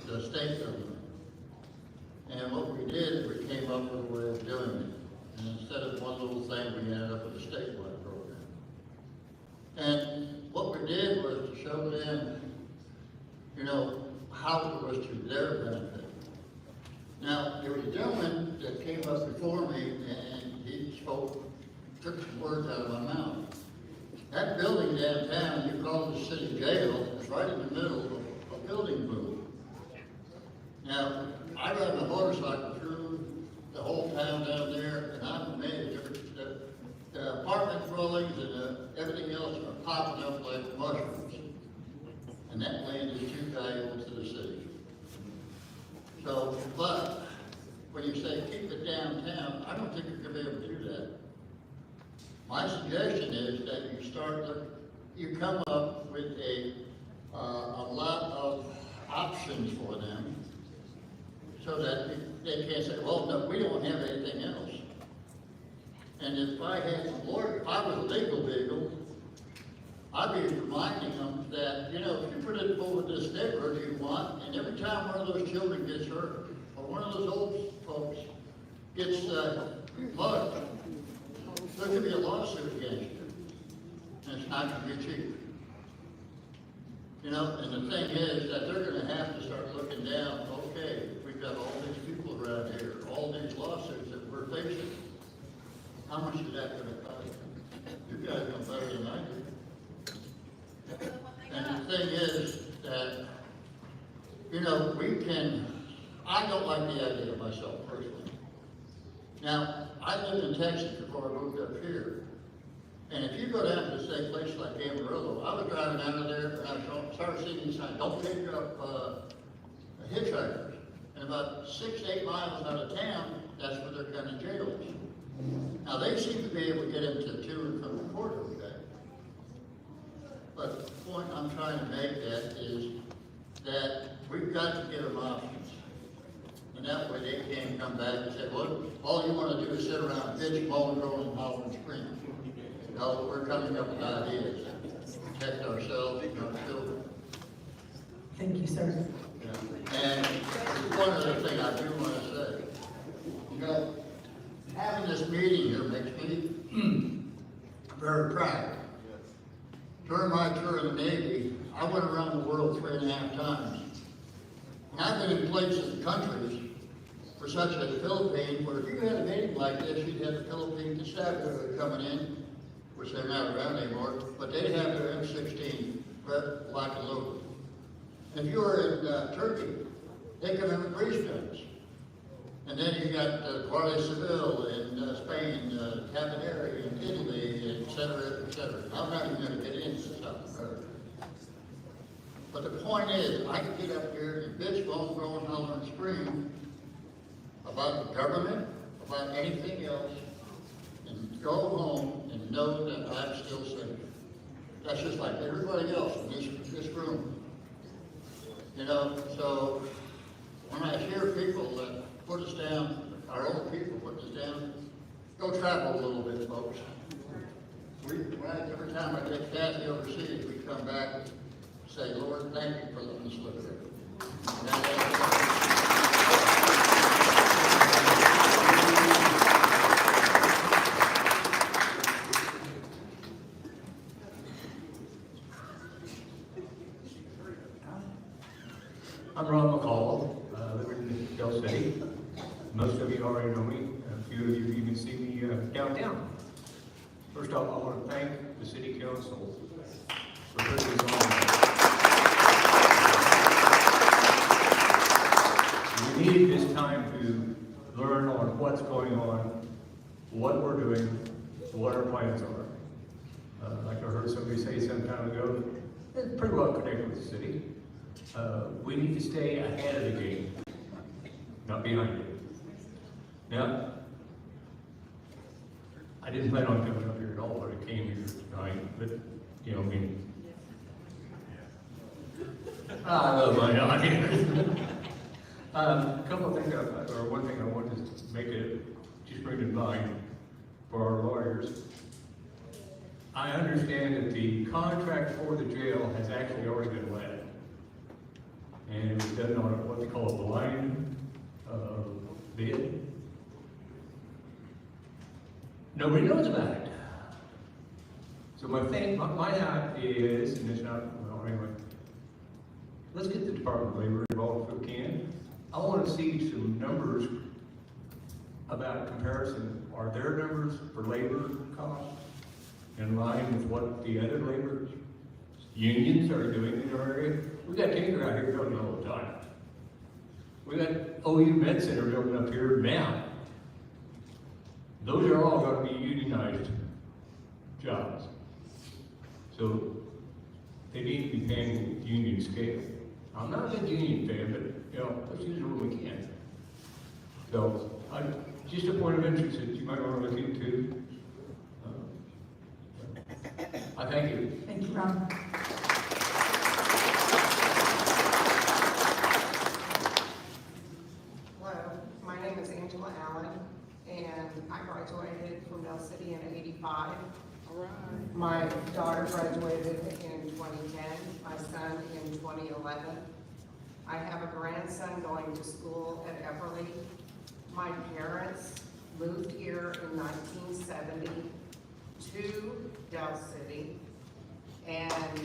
the state government. And what we did, we came up with a way of doing it. And instead of one little thing, we ended up with a statewide program. And what we did was to show them, you know, how it was to their benefit. Now, there was a gentleman that came up before me, and he took some words out of my mouth. That building downtown, you call it the city jail, is right in the middle of a building boom. Now, I ride my motorcycle through the whole town down there, and I'm amazed. The apartment dwellings and everything else are popping up like mushrooms. And that land is too valuable to the city. So, but when you say keep it downtown, I don't think you're going to be able to do that. My suggestion is that you come up with a lot of options for them so that they can't say, well, no, we don't have anything else. And if I had some lawyers, if I was a legal beagle, I'd be reminding them that, you know, if you put it forward this neighborhood you want, and every time one of those children gets hurt, or one of those old folks gets mugged, there could be a lawsuit against you. And it's not going to be cheap. You know, and the thing is that they're going to have to start looking down, okay, we've got all these people around here, all these lawsuits that we're facing. How much is that going to cost? You guys know better than I do. And the thing is that, you know, I don't like the idea myself personally. Now, I lived in Texas before I moved up here. And if you go down to, say, places like Amarillo, I was driving out of there and I started seeing these signs, don't pick up hitchhikers. And about 6 to 8 miles out of town, that's where they're kind of jails. Now, they seem to be able to get into to and from the court okay. But the point I'm trying to make that is that we've got to give them options. And that way they can't come back and say, well, all you want to do is sit around and bitch, moan, roll, and holler and scream. No, we're coming up with ideas to protect ourselves and our children. Thank you, sir. Yeah. And one other thing I do want to say, you know, having this meeting here makes me very proud. During my tour in the Navy, I went around the world 3.5 times. And I've been in places and countries, for such as the Philippines, where if you had a meeting like this, you'd have the Philippine constabulary coming in, which they're not around anymore, but they'd have their M16 locked and loaded. And if you were in Turkey, they come in with breeze guns. And then you got Guardia Civil in Spain, Cabaneri in Italy, et cetera, et cetera. I'm not even going to get into South America. But the point is, I can get up here and bitch, moan, groan, holler, and scream about the government, about anything else, and go home and know that I'm still safe. That's just like everybody else in this room. You know, so when I hear people that put us down, our own people put us down, go travel a little bit, folks. Every time I take Kathy overseas, we come back and say, Lord, thank you for letting us live here. I'm Ron McCall, living in Del City. Most of you already know me. A few of you even see me downtown. First off, I want to thank the city council for putting this on. We needed this time to learn on what's going on, what we're doing, what our plans are. Like I heard somebody say some time ago, it's pretty well connected with the city. We need to stay ahead of the game, not behind it. Now, I didn't plan on coming up here at all, but I came here tonight, but, you know, I mean, I love my audience. A couple of things, or one thing I wanted to make it, just bring in mind for our lawyers. I understand that the contract for the jail has actually already been let. And it was done on what they call a blind bid. Nobody knows about it. So my thought is, and it's not, well, anyway, let's get the Department of Labor involved if we can. I want to see some numbers about comparison. Are their numbers for labor costs in line with what the other labor unions are doing in our area? We got Tinker out here building all the time. We got OU Med Center building up here now. Those are all going to be unionized jobs. So they need to be paying union scale. I'm not a big union fan, but you know, let's use it when we can. So just a point of interest that you might want to look into. I thank you. Thank you, Ron. Hello, my name is Angela Allen, and I graduated from Del City in '85. My daughter graduated in 2010, my son in 2011. I have a grandson going to school at Everly. My parents moved here in 1970 to Del City, and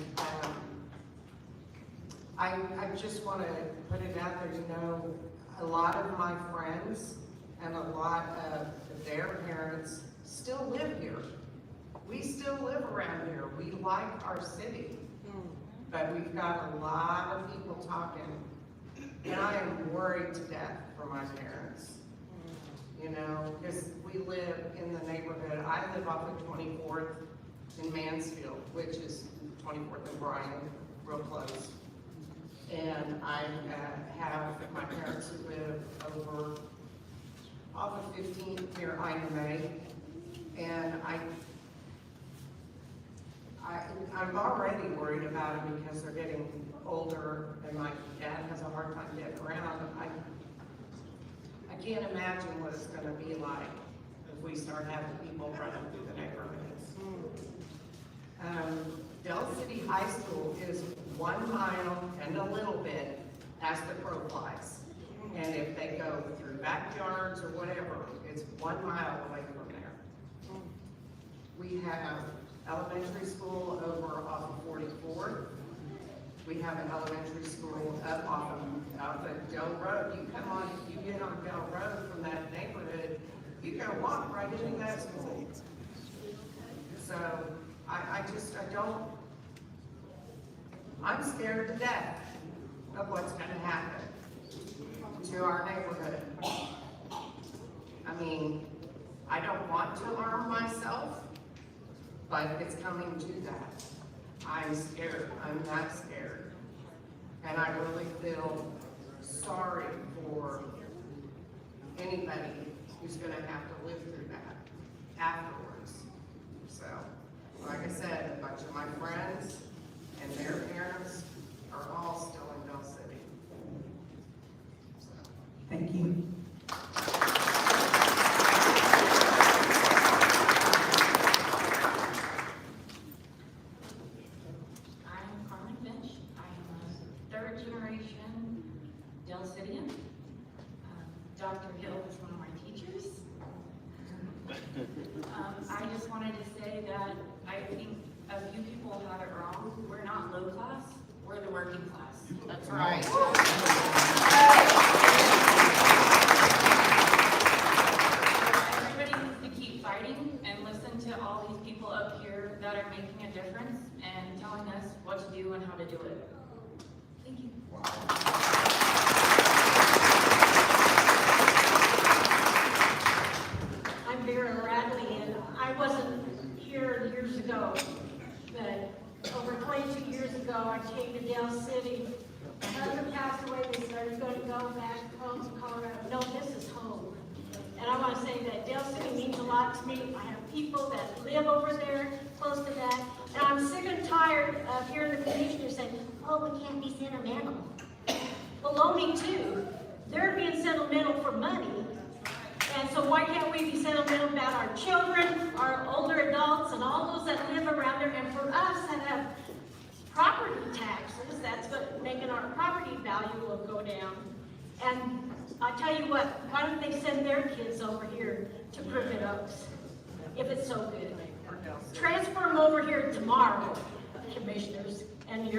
I just want to put it out there, you know, a lot of my friends and a lot of their parents still live here. We still live around here. We like our city, but we've got a lot of people talking, and I am worried to death for my parents. You know, because we live in the neighborhood. I live off of 24th in Mansfield, which is 24th and Bryan, real close. And I have my parents who live over off of 15th near Ina May. And I'm already worried about them because they're getting older and my dad has a hard time getting around. I can't imagine what it's gonna be like if we start having people running through the neighborhoods. Del City High School is 1 mile and a little bit as the crow flies. And if they go through backyards or whatever, it's 1 mile away from there. We have elementary school over off of 44th. We have an elementary school up off of Dell Road. You come on, if you get on Dell Road from that neighborhood, you can walk right into that school. So I'm scared to death of what's gonna happen to our neighborhood. I mean, I don't want to harm myself, but it's coming to that. I'm scared. I'm that scared. And I really feel sorry for anybody who's gonna have to live through that afterwards. So, like I said, a bunch of my friends and their parents are all still in Del City. So. Thank you. Del Cityan. Dr. Hill was one of my teachers. I just wanted to say that I think a few people have it wrong. We're not low class, we're the working class. That's right. do and how to do it. Thank you. I'm Vera Radley, and I wasn't here years ago, but over 22 years ago, I came to Dale City. My husband passed away, they started going to go back home to Colorado. No, this is home. And I want to say that Dale City means a lot to me. I have people that live over there, close to that. And I'm sick and tired of hearing the commissioners saying, oh, we can't be sentimental. Baloney too. They're being sentimental for money. And so why can't we be sentimental about our children, our older adults, and all those that live around there? And for us that have property taxes, that's what making our property value will go down. And I tell you what, why don't they send their kids over here to Privet Oaks, if it's so good? Transfer them over here tomorrow, commissioners, and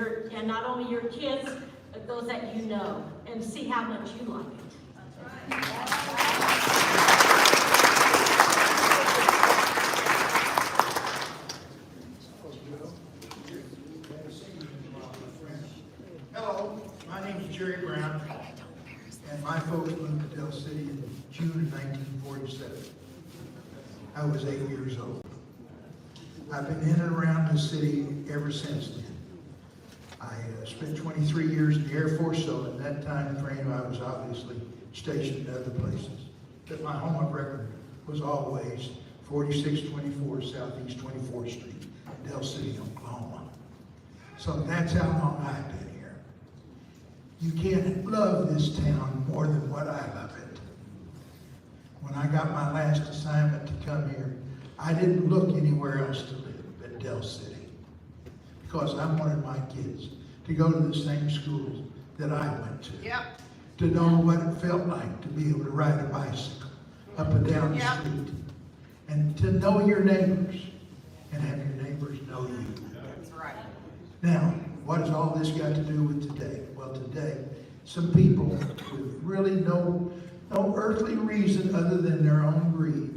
not only your kids, but those that you know, and see how much you like it. Hello, my name is Jerry Brown, and my folks moved to Dale City in June of 1947. I was 8 years old. I've been in and around the city ever since then. I spent 23 years in the Air Force, so in that time frame I was obviously stationed in other places. But my home of record was always 4624 Southeast 24th Street, Dale City, Oklahoma. So that's how long I've been here. You can't love this town more than what I love it. When I got my last assignment to come here, I didn't look anywhere else to live but Dale City, because I wanted my kids to go to the same schools that I went to. Yep. To know what it felt like to be able to ride a bicycle up and down the street. And to know your neighbors and have your neighbors know you. That's right. Now, what has all this got to do with today? Well, today, some people with really no earthly reason other than their own greed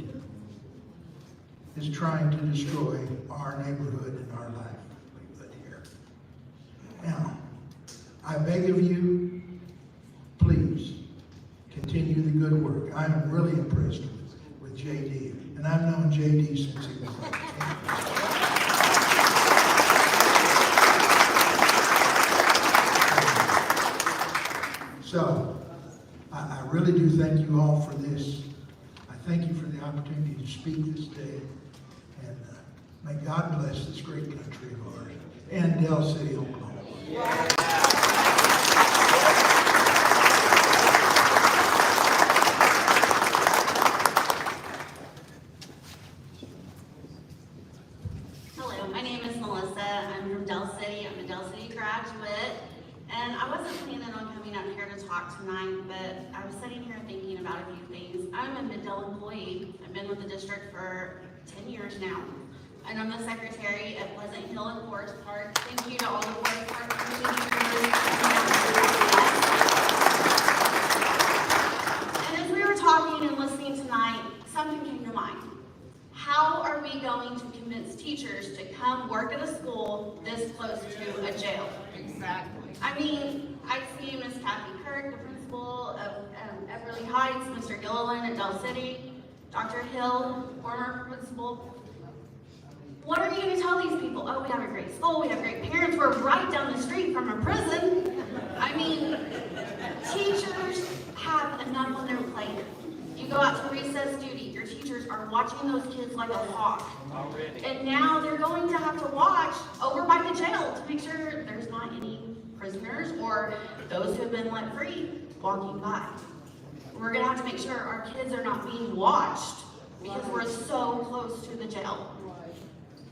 is trying to destroy our neighborhood and our life we live here. Now, I beg of you, please continue the good work. I am really impressed with JD, and I've known JD since he was like 10. So, I really do thank you all for this. I thank you for the opportunity to speak this day. And may God bless this great country of ours and Dale City, Oklahoma. Hello, my name is Melissa. I'm from Dell City. I'm a Dell City graduate. And I wasn't planning on coming up here to talk tonight, but I was sitting here thinking about a few things. I'm a Mid-Dell employee. I've been with the district for 10 years now. And I'm the secretary at Pleasant Hill and Forest Park. Thank you to all the Forest Park community members. And as we were talking and listening tonight, something came to mind. How are we going to convince teachers to come work at a school this close to a jail? Exactly. I mean, I see Miss Kathy Kirk, the principal of Everly Heights, Mr. Gilliland at Dell City, Dr. Hill, former principal. What are you going to tell these people? Oh, we have a great school, we have great parents, we're right down the street from a prison. I mean, teachers have enough on their plate. You go out to recess duty, your teachers are watching those kids like a hawk. Already. And now they're going to have to watch over by the jail to make sure there's not any prisoners or those who have been let free walking by. We're going to have to make sure our kids are not being watched because we're so close to the jail.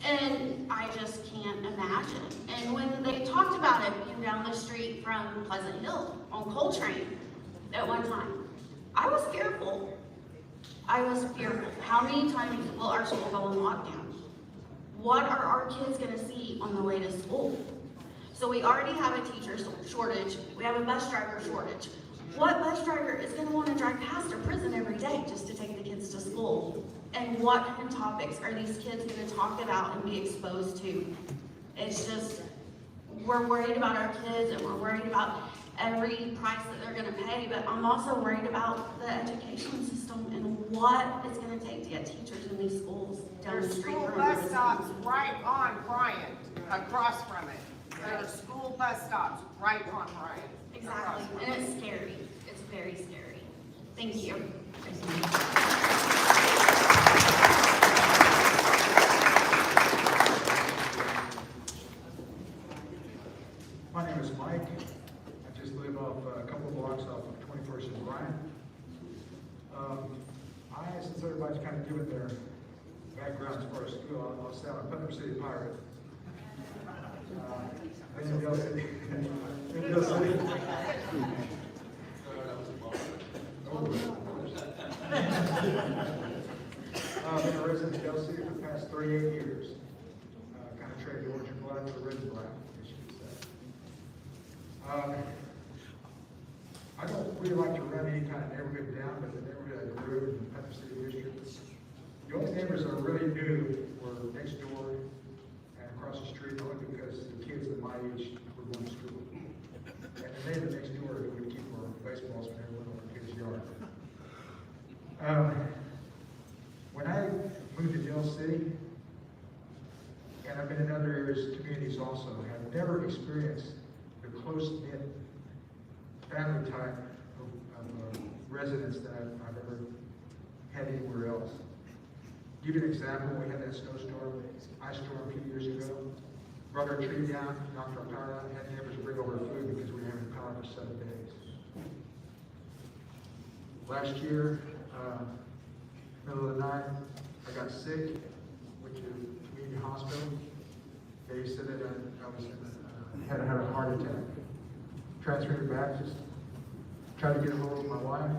And I just can't imagine. And when they talked about it being down the street from Pleasant Hill on Coltrane at one time, I was fearful. I was fearful. How many times will our school go on lockdown? What are our kids going to see on the way to school? So we already have a teacher shortage. We have a bus driver shortage. What bus driver is going to want to drive past a prison every day just to take the kids to school? And what kind of topics are these kids going to talk about and be exposed to? It's just, we're worried about our kids and we're worried about every price that they're gonna pay, but I'm also worried about the education system and what it's gonna take to get teachers in these schools down the There's street. school from bus us. stops right on Bryant, across from it. There's school bus stops right on Bryant. Exactly, and it's scary. It's very scary. Thank you. My name is Mike. I just live off a couple blocks off of 21st and Bryant. Since everybody's kind of given their background as far as school, I'll say I'm a Putnam City pirate. Been in Del City. In Del City. I've been a resident of Del City for the past 38 years. Kind of traded the orange and black for the red and black, I guess you could say. I don't really like to run any kind of neighborhood down, but the neighborhood I grew in the Putnam City District, the only neighbors that I really knew were next door and across the street, only because the kids at my age were going to school. And the neighbor next door would keep our baseballs when they went over his yard. When I moved to Del City, and I've been in other areas, communities also, have never experienced the close-knit family type of residents that I've ever had anywhere else. Give you an example, we had that snowstorm, ice storm a few years ago. Brought our tree down, knocked our power out, had neighbors bring over food because we were having power for 7 days. Last year, middle of the night, I got sick, went to community hospital. They said that I was had a heart attack. Transferred back, just tried to get a hold of my wife,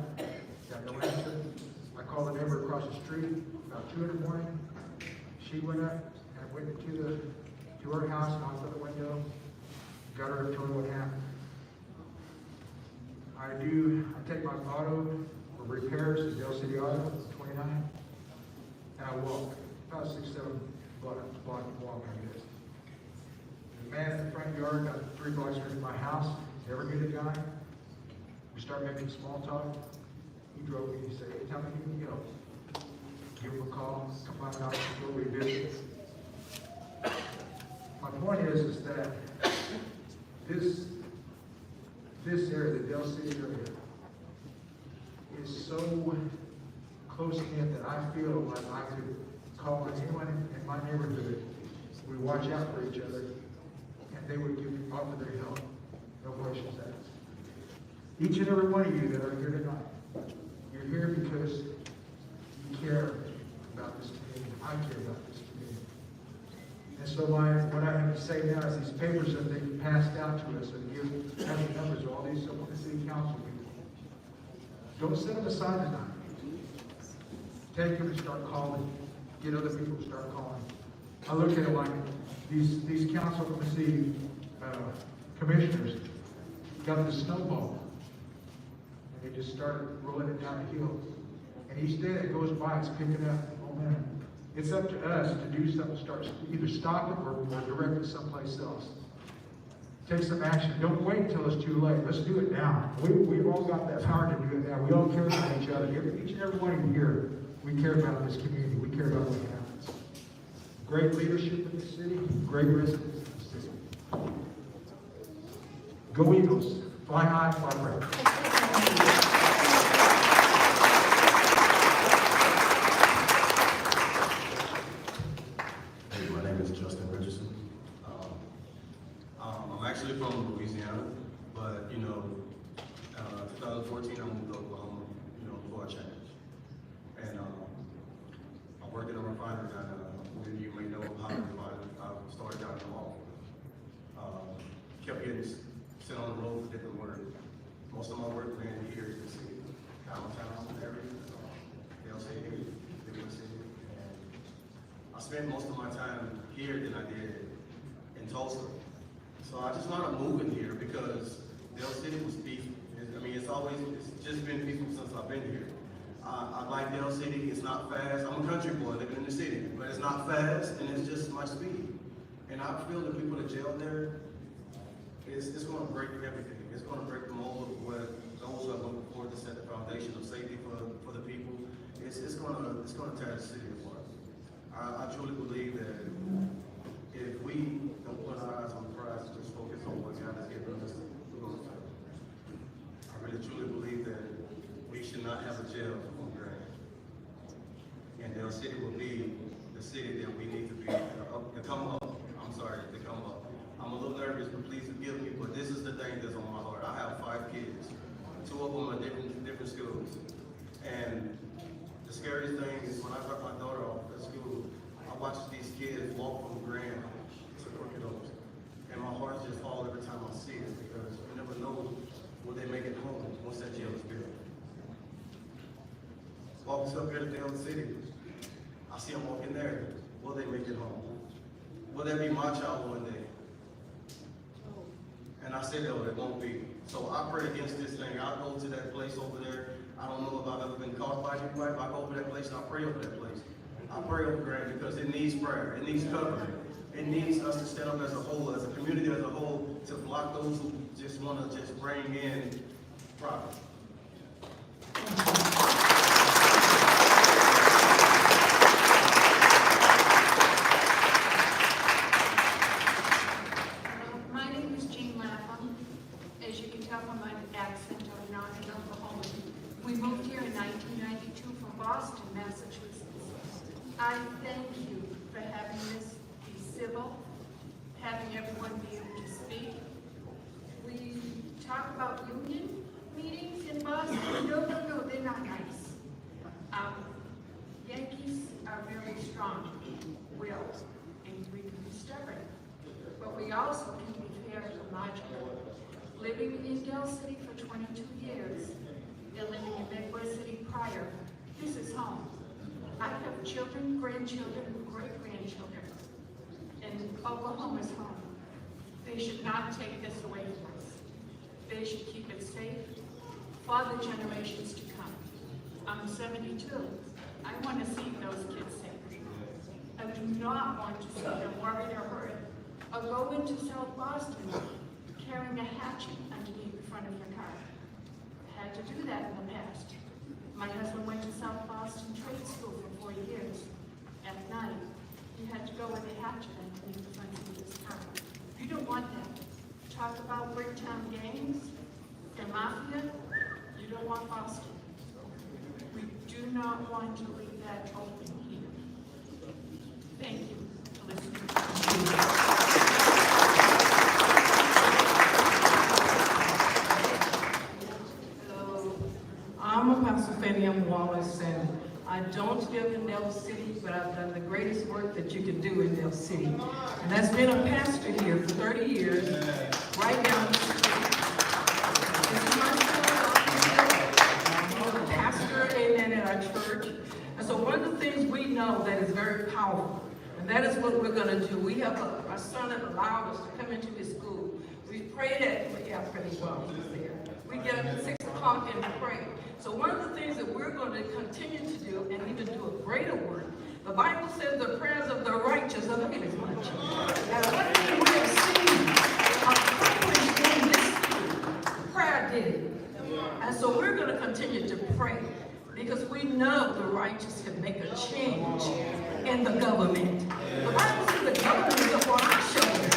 got no answer. I called the neighbor across the street about 2 in the morning. She went up and went to her house, knocked on the window, got her and told her what happened. I take my auto for repairs to Del City Auto, 29, and I walk, about 6-7 block walk, I guess. The man in the front yard, got 3 blocks from my house, never knew the guy. We start making small talk. He drove me, he said, hey, tell me you can help. Give him a call, come by my house, go revisit. My point is that this area, the Del City area, is so close-knit that I feel like I could call on anyone in my neighborhood. We watch out for each other, and they would offer their help. No questions asked. Each and every one of you that are here tonight, you're here because you care about this community. I care about this community. And so what I have to say now is these papers that they passed out to us and give having numbers of all these city council people. Don't set them aside tonight. Take them and start calling. Get other people to start calling. I look at it like these council from the city commissioners got the snowball. And they just started rolling it down the hill. And each day that goes by, it's picking up momentum. It's up to us to do something, either stop it or direct it someplace else. Take some action. Don't wait until it's too late. Let's do it now. We've all got that power to do it now. We all care about each other. Each and every one of you here, we care about this community. We care about what happens. Great leadership in the city, great residents in the city. Go Eagles. Fly high, fly bright. I'm actually from Louisiana, but 2014 I moved to Oklahoma, for a change. And I worked in a refinery that you may know of how I started out in the mall. Kept getting sent on the road for different work. Most of my work ran here in the city, downtown area, Del City, different city. And I spent most of my time here than I did in Tulsa. So I just wound up moving here because Del City was peaceful. It's just been peaceful since I've been here. I like Del City. It's not fast. I'm a country boy living in the city, but it's not fast and it's just my speed. And I feel the people that jail there, it's gonna break everything. It's gonna break the mold of what those who are looking forward to set the foundation of safety for the people. It's gonna tear the city apart. I truly believe that if we don't put our eyes on the prize and just focus on what God has given us, we're gonna fail. I really truly believe that we should not have a jail on Grand. And Del City will be the city that we need to be to come up. I'm sorry, to come up. I'm a little nervous, but please forgive me, but this is the thing that's on my heart. I have 5 kids. 2 of them are different schools. And the scariest thing is when I drop my daughter off at school, I watch these kids walk from Grand to Crooked Oaks. And my heart just falls every time I see it because you never know will they make it home once that jail is built. Walks up here to Del City, I see them walking there. Will they make it home? Will that be my child one day? And I said, no, it won't be. So I pray against this thing. I'll go to that place over there. I don't know if I've ever been caught by anybody, but I go over that place and I pray over that place. I pray over Grand because it needs prayer. It needs covering. It needs us to stand up as a whole, as a community as a whole, to block those who just want to just bring in profit. My name is Jean Lapham. As you can tell from my accent, I'm not an Oklahoman. We moved here in 1992 from Boston, Massachusetts. I thank you for having this be civil, having everyone be able to speak. We talk about union meetings in Boston. No, they're not nice. Yankees are very strong-willed, and we can be stubborn. But we also can be fair and logical. Living in Del City for 22 years, and living in Midwest City prior, this is home. I have children, grandchildren, great-grandchildren, and Oklahoma's home. They should not take this away from us. They should keep it safe for the generations to come. I'm 72. I want to see those kids safe. I do not want to see them worried or hurt, or go into South Boston carrying a hatchet underneath the front of your car. I had to do that in the past. My husband went to South Boston Trade School for 4 years. At night, he had to go with a hatchet underneath the front of his car. You don't want that. Talk about Bricktown gangs and mafia. You don't want Boston. We do not want to leave that open here. Thank you for listening. I'm Apostle Fanny M. Wallace, and I don't live in Del City, but I've done the greatest work that you can do in Del City. And that's been a pastor here for 30 years, right down the street. This is my son, he's a pastor, amen, at our church. And so one of the things we know that is very powerful, and that is what we're going to do. We have our son that allowed us to come into his school. We prayed at, yeah, pretty well, he's there. We get up at 6 o'clock and pray. So one of the things that we're going to continue to do, and even do a greater work, the Bible says the prayers of the righteous avail as much. And what we have seen accomplished in this prayer did it. And so we're going to continue to pray, because we know the righteous can make a change in the government. The Bible says the government is upon our shoulders.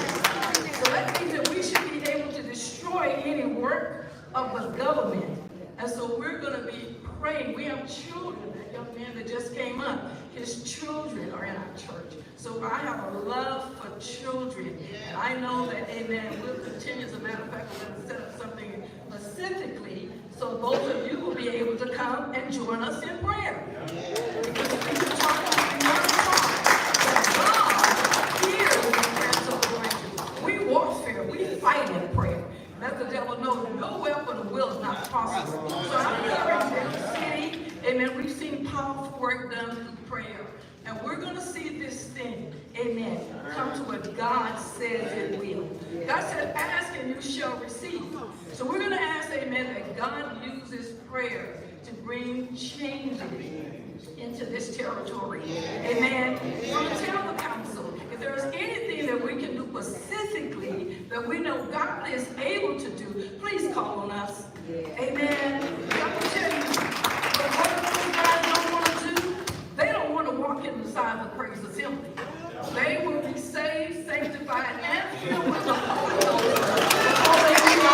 So that means that we should be able to destroy any work of the government. And so we're going to be praying. We have children. That young man that just came up, his children are in our church. So I have a love for children. And I know that, amen, we'll continue. As a matter of fact, we're going to set up something specifically so both of you will be able to come and join us in prayer. Because we can talk about that God hears the prayers of the righteous. We warfare. We fight in prayer. Let the devil know no weapon of will is not possible. So I'm here in Del City, amen. We've seen powerful work done through prayer. And we're going to see this thing, amen, come to what God says it will. God said, ask and you shall receive. So we're going to ask, amen, that God uses prayer to bring changes into this territory. Amen. We want to tell the council, if there's anything that we can do specifically that we know God is able to do, please call on us. Amen. I'm gonna tell you, but what those guys don't want to do, they don't want to walk inside the praise assembly. They will be saved, sanctified, and filled with the Holy Ghost. All they need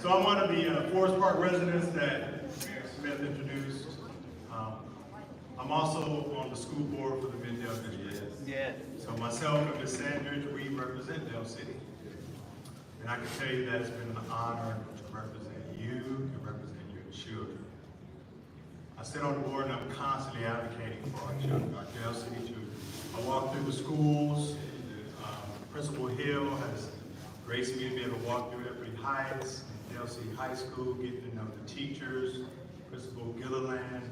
So I'm one of the Forest Park residents that Mayor Smith introduced. I'm also on the school board for the Mid-Dell district. Yeah. So myself and Ms. Sandridge, we represent Dell City. And I can tell you that it's been an honor to represent you and represent your children. I sit on the board and I'm constantly advocating for our children, our Dell City children. I walk through the schools. Principal Hill has graced me to be able to walk through Everett Heights, Dell City High School, get to know the teachers, Principal Gilliland,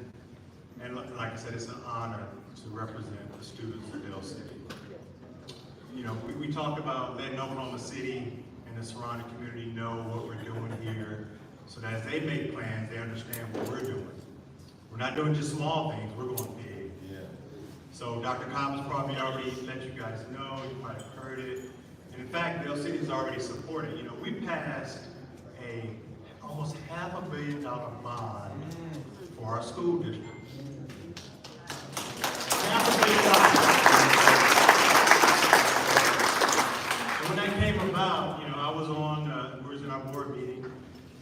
and like I said, it's an honor to represent the students of Dell City. You know, we talk about letting Oklahoma City and the surrounding community know what we're doing here, so that as they make plans, they understand what we're doing. We're not doing just small things, we're going big. Yeah. So Dr. Cobb's probably already let you guys know, you might have heard it. And in fact, Dell City is already supported. You know, we passed almost $500 million bond for our school district. $500 million. And when that came about, you know, I was in our board meeting,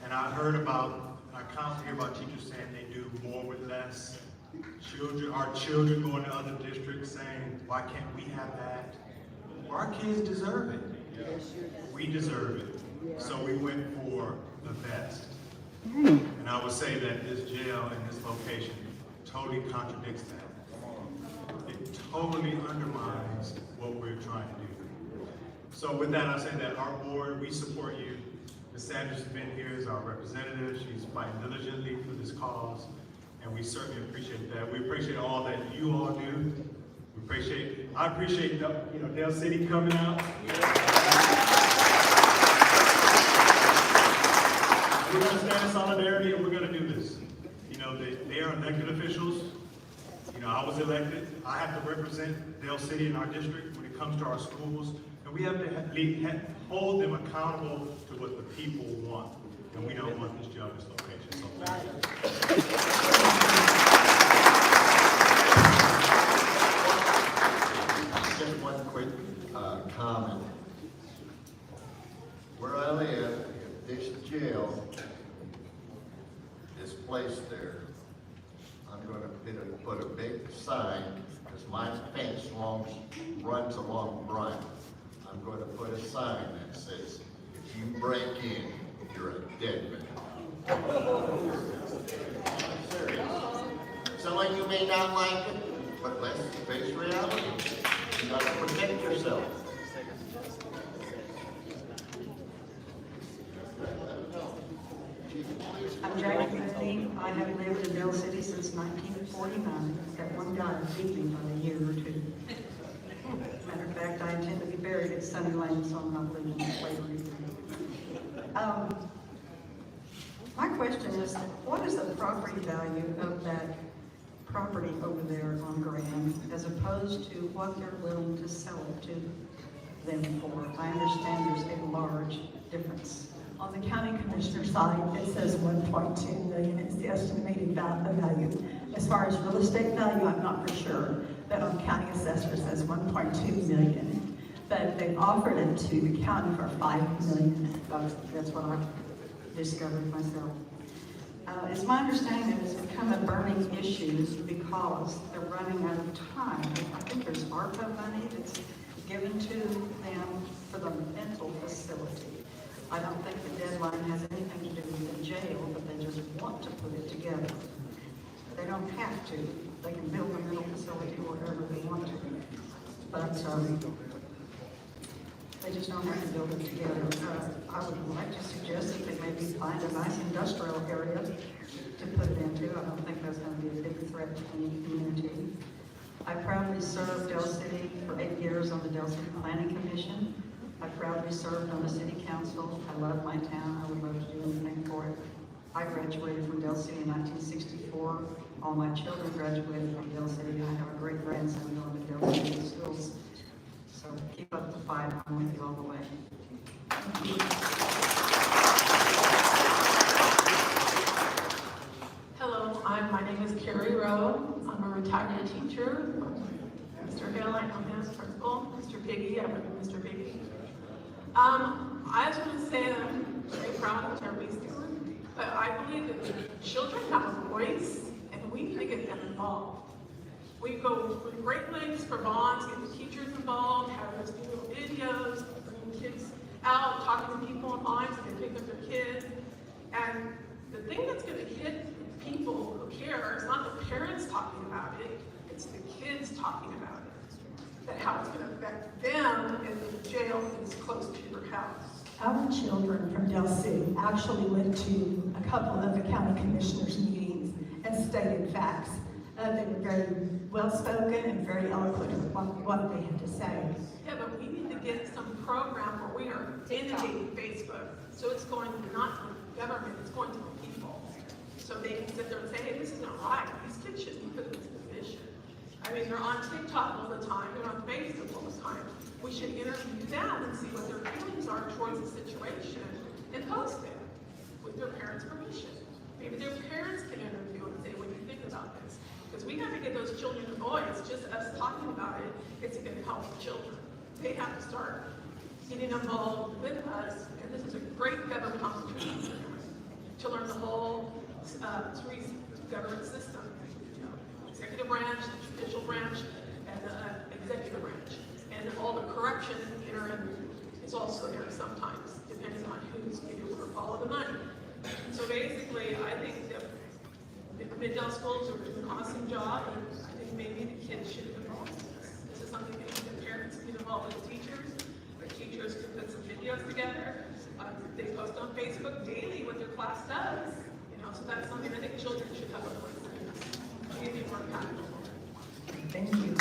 and I constantly hear about teachers saying they do more with less. Our children going to other districts saying, why can't we have that? Well, our kids deserve it. We deserve it. So we went for the best. And I would say that this jail and this location totally contradicts that. It totally undermines what we're trying to do. So with that, I say that our board, we support you. Ms. Sanders has been here as our representative. She's fighting diligently for this cause, and we certainly appreciate that. We appreciate all that you all do. I appreciate Dell City coming out. We're going to stand in solidarity, and we're going to do this. You know, they are elected officials. You know, I was elected. I have to represent Dell City in our district when it comes to our schools, and we have to hold them accountable to what the people want. And we don't want this jail in this location. So thank you. Just one quick comment. Where I live, if this jail is placed there, I'm going to put a big sign, because my fence runs along Bryant. I'm going to put a sign that says, if you break in, you're a dead man. I'm serious. Some of you may not like it, but let's face reality. You gotta protect yourself. I'm Jackie Blvd. I have lived in Dell City since 1949. Got one guy beat me by a year or two. Matter of fact, I intend to be buried at Sunny Lane, so I'm not living in slavery. My question is, what is the property value of that property over there on Grand, as opposed to what they're willing to sell it to them for? I understand there's a large difference. On the county commissioner side, it says 1.2 million is the estimated value. As far as real estate value, I'm not for sure, but on county assessor says 1.2 million. But they offered it to the county for $5 million. That's what I discovered myself. It's my understanding that it's become a burning issue because they're running out of time. I think there's ARPA money that's given to them for the mental facility. I don't think the deadline has anything to do with the jail, but they just want to put it together. together. They don't have to. They can build a mental facility wherever they want to. But they just don't have to build it together. I would like to suggest that they maybe find a nice industrial area to put it into. I don't think that's going to be a big threat to any community. I proudly served Del City for 8 years on the Del City Planning Commission. I proudly served on the City Council. I love my town. I would love to do anything for it. I graduated from Del City in 1964. All my children graduated from Del City. I have a great grandson going to Del City schools. So keep up the fight. I'm with you all the way. Hello, my name is Carrie Rowe. I'm a retired teacher. Mr. Hill, I know him as principal. Mr. Biggie, I work with Mr. Biggie. I just want to say that I'm very proud of Terry's doing, but I believe that children have a voice and we need to get them involved. We go with great lengths for bonds, get the teachers involved, have us do little videos, bringing kids out, talking to people in lines, and they pick up their kids. And the thing that's going to hit people who care is not the parents talking about it, it's the kids talking about it. That how it's going to affect them in the jail that is close to your house. Our children from Del City actually went to a couple of the county commissioners' meetings and stated facts. They were very well-spoken and very eloquent with what they had to say. Yeah, but we need to get some program where we are inundating Facebook. So it's going not to the government, it's going to the people. So they can sit there and say, hey, this isn't right. These kids shouldn't be put in this position. I mean, they're on TikTok all the time. They're on Facebook all the time. We should interview them and see what their feelings are towards the situation and post it with their parents' permission. Maybe their parents can interview and say, what do you think about this? Because we have to get those children a voice. Just us talking about it isn't going to help the children. They have to start getting involved with us, and this is a great government opportunity to learn the whole government system. You know, executive branch, judicial branch, and executive branch. And all the corruption is also there sometimes, depending on who's giving or follow the money. So basically, I think that the Mid-Del schools are doing an awesome job, and I think maybe the kids should be involved in this. This is something maybe the parents can get involved with the teachers. The teachers can put some videos together. They post on Facebook daily what their class does. You know, so that's something I think children should have a voice in. Maybe more accountable. Thank you.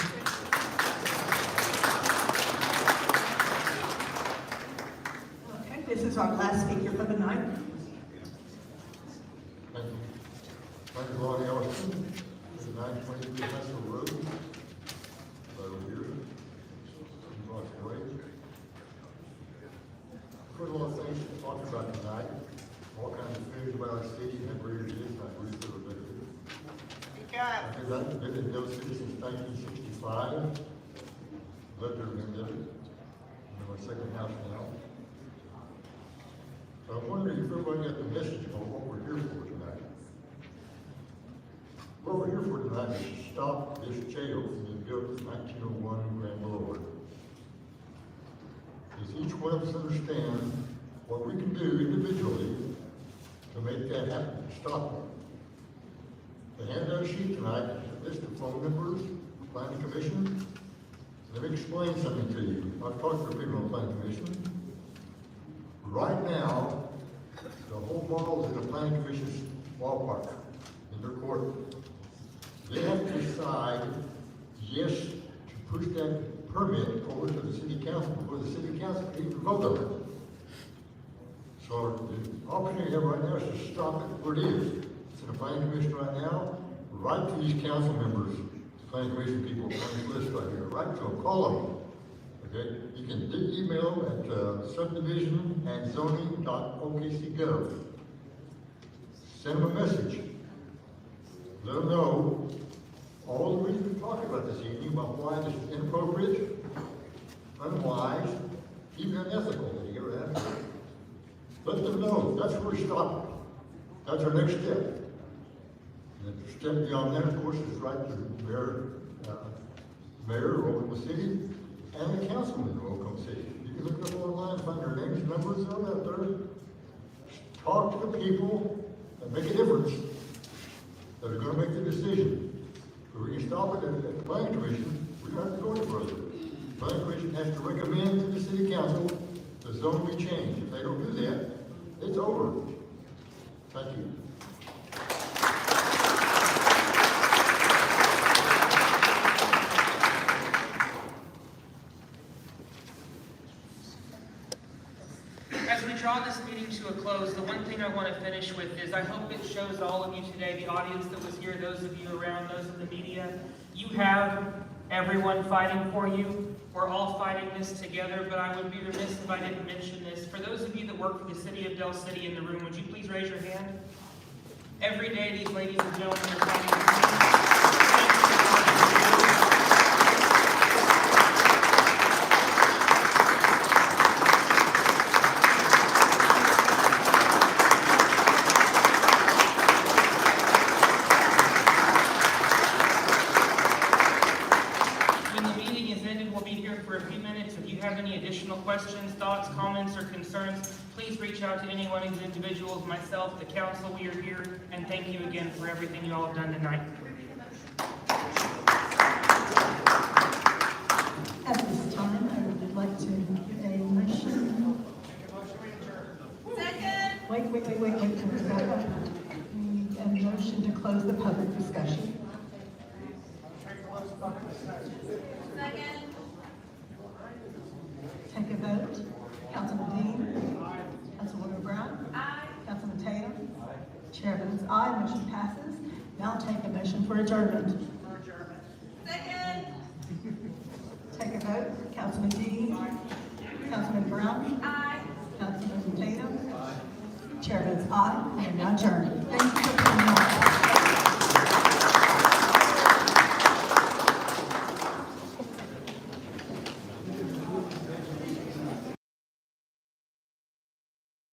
Okay, this is our last speaker for the night. Thank you. Thank you, Lonnie Ellison. This is 923 Central Road. Over here. Blocks away. Put a lot of things to talk about tonight. All kinds of things about our city and where it is, I agree with everybody. I've been in Del City since 1965. Lived there and lived it. I'm in my second house now. So I'm wondering if everybody got the message of what we're here for tonight. What we're here for tonight is to stop this jail from being built in 1901 Grand Boulevard. Does each one of us understand what we can do individually to make that happen, to stop it? The handout sheet tonight is a list of phone numbers, planning commission. Let me explain something to you. I've talked to people on the planning commission. Right now, the whole ball is in the planning commission's ballpark, in their court. They have to decide, yes, to push that permit over to the city council before the city council can even vote on it. So the opportunity we have right now is to stop it where it is. It's in the planning commission right now. Write to these council members, planning commission people on this list right here. Write to them, call them. Okay? You can email them at subdivision@zoning.okc.gov. Send them a message. Let them know all the reasons we're talking about this evening about why this is inappropriate, unwise, even unethical that you ever have. Let them know that's where we're stopping. That's our next step. And the step beyond that, of course, is right to the mayor of Oklahoma City and the councilman of Oklahoma City. You can look up online, find their names, numbers, they're out there. Talk to the people and make a difference. decision. If we can stop it at the planning commission, we don't have to go any further. The planning commission has to recommend to the city council the zone be changed. If they don't do that, it's over. Thank you. As we draw this meeting to a close, the one thing I want to finish with is I hope it shows all of you today, the audience that was here, those of you around, those in the media, you have everyone fighting for you. We're all fighting this together, but I would be remiss if I didn't mention this. For those of you that work for the city of Del City in the room, would you please raise your hand? Every day these ladies and gentlemen are fighting for you. Questions, thoughts, comments, or concerns, please reach out to any one of these individuals, myself, the council. We are here, and thank you again for everything you all have done tonight. At this time, I would like to give a motion. Second. Wait. We need a motion to close the public discussion. Second. Take a vote. Councilman Dean. Councilwoman Brown. Aye. Councilman Tatum. Chair votes aye, motion passes. Now take a motion for adjournment. Second. Take a vote. Councilman Dean. Councilman Brown. Aye. Councilman Tatum. Chair votes aye. We are now adjourned. Thank you for coming on.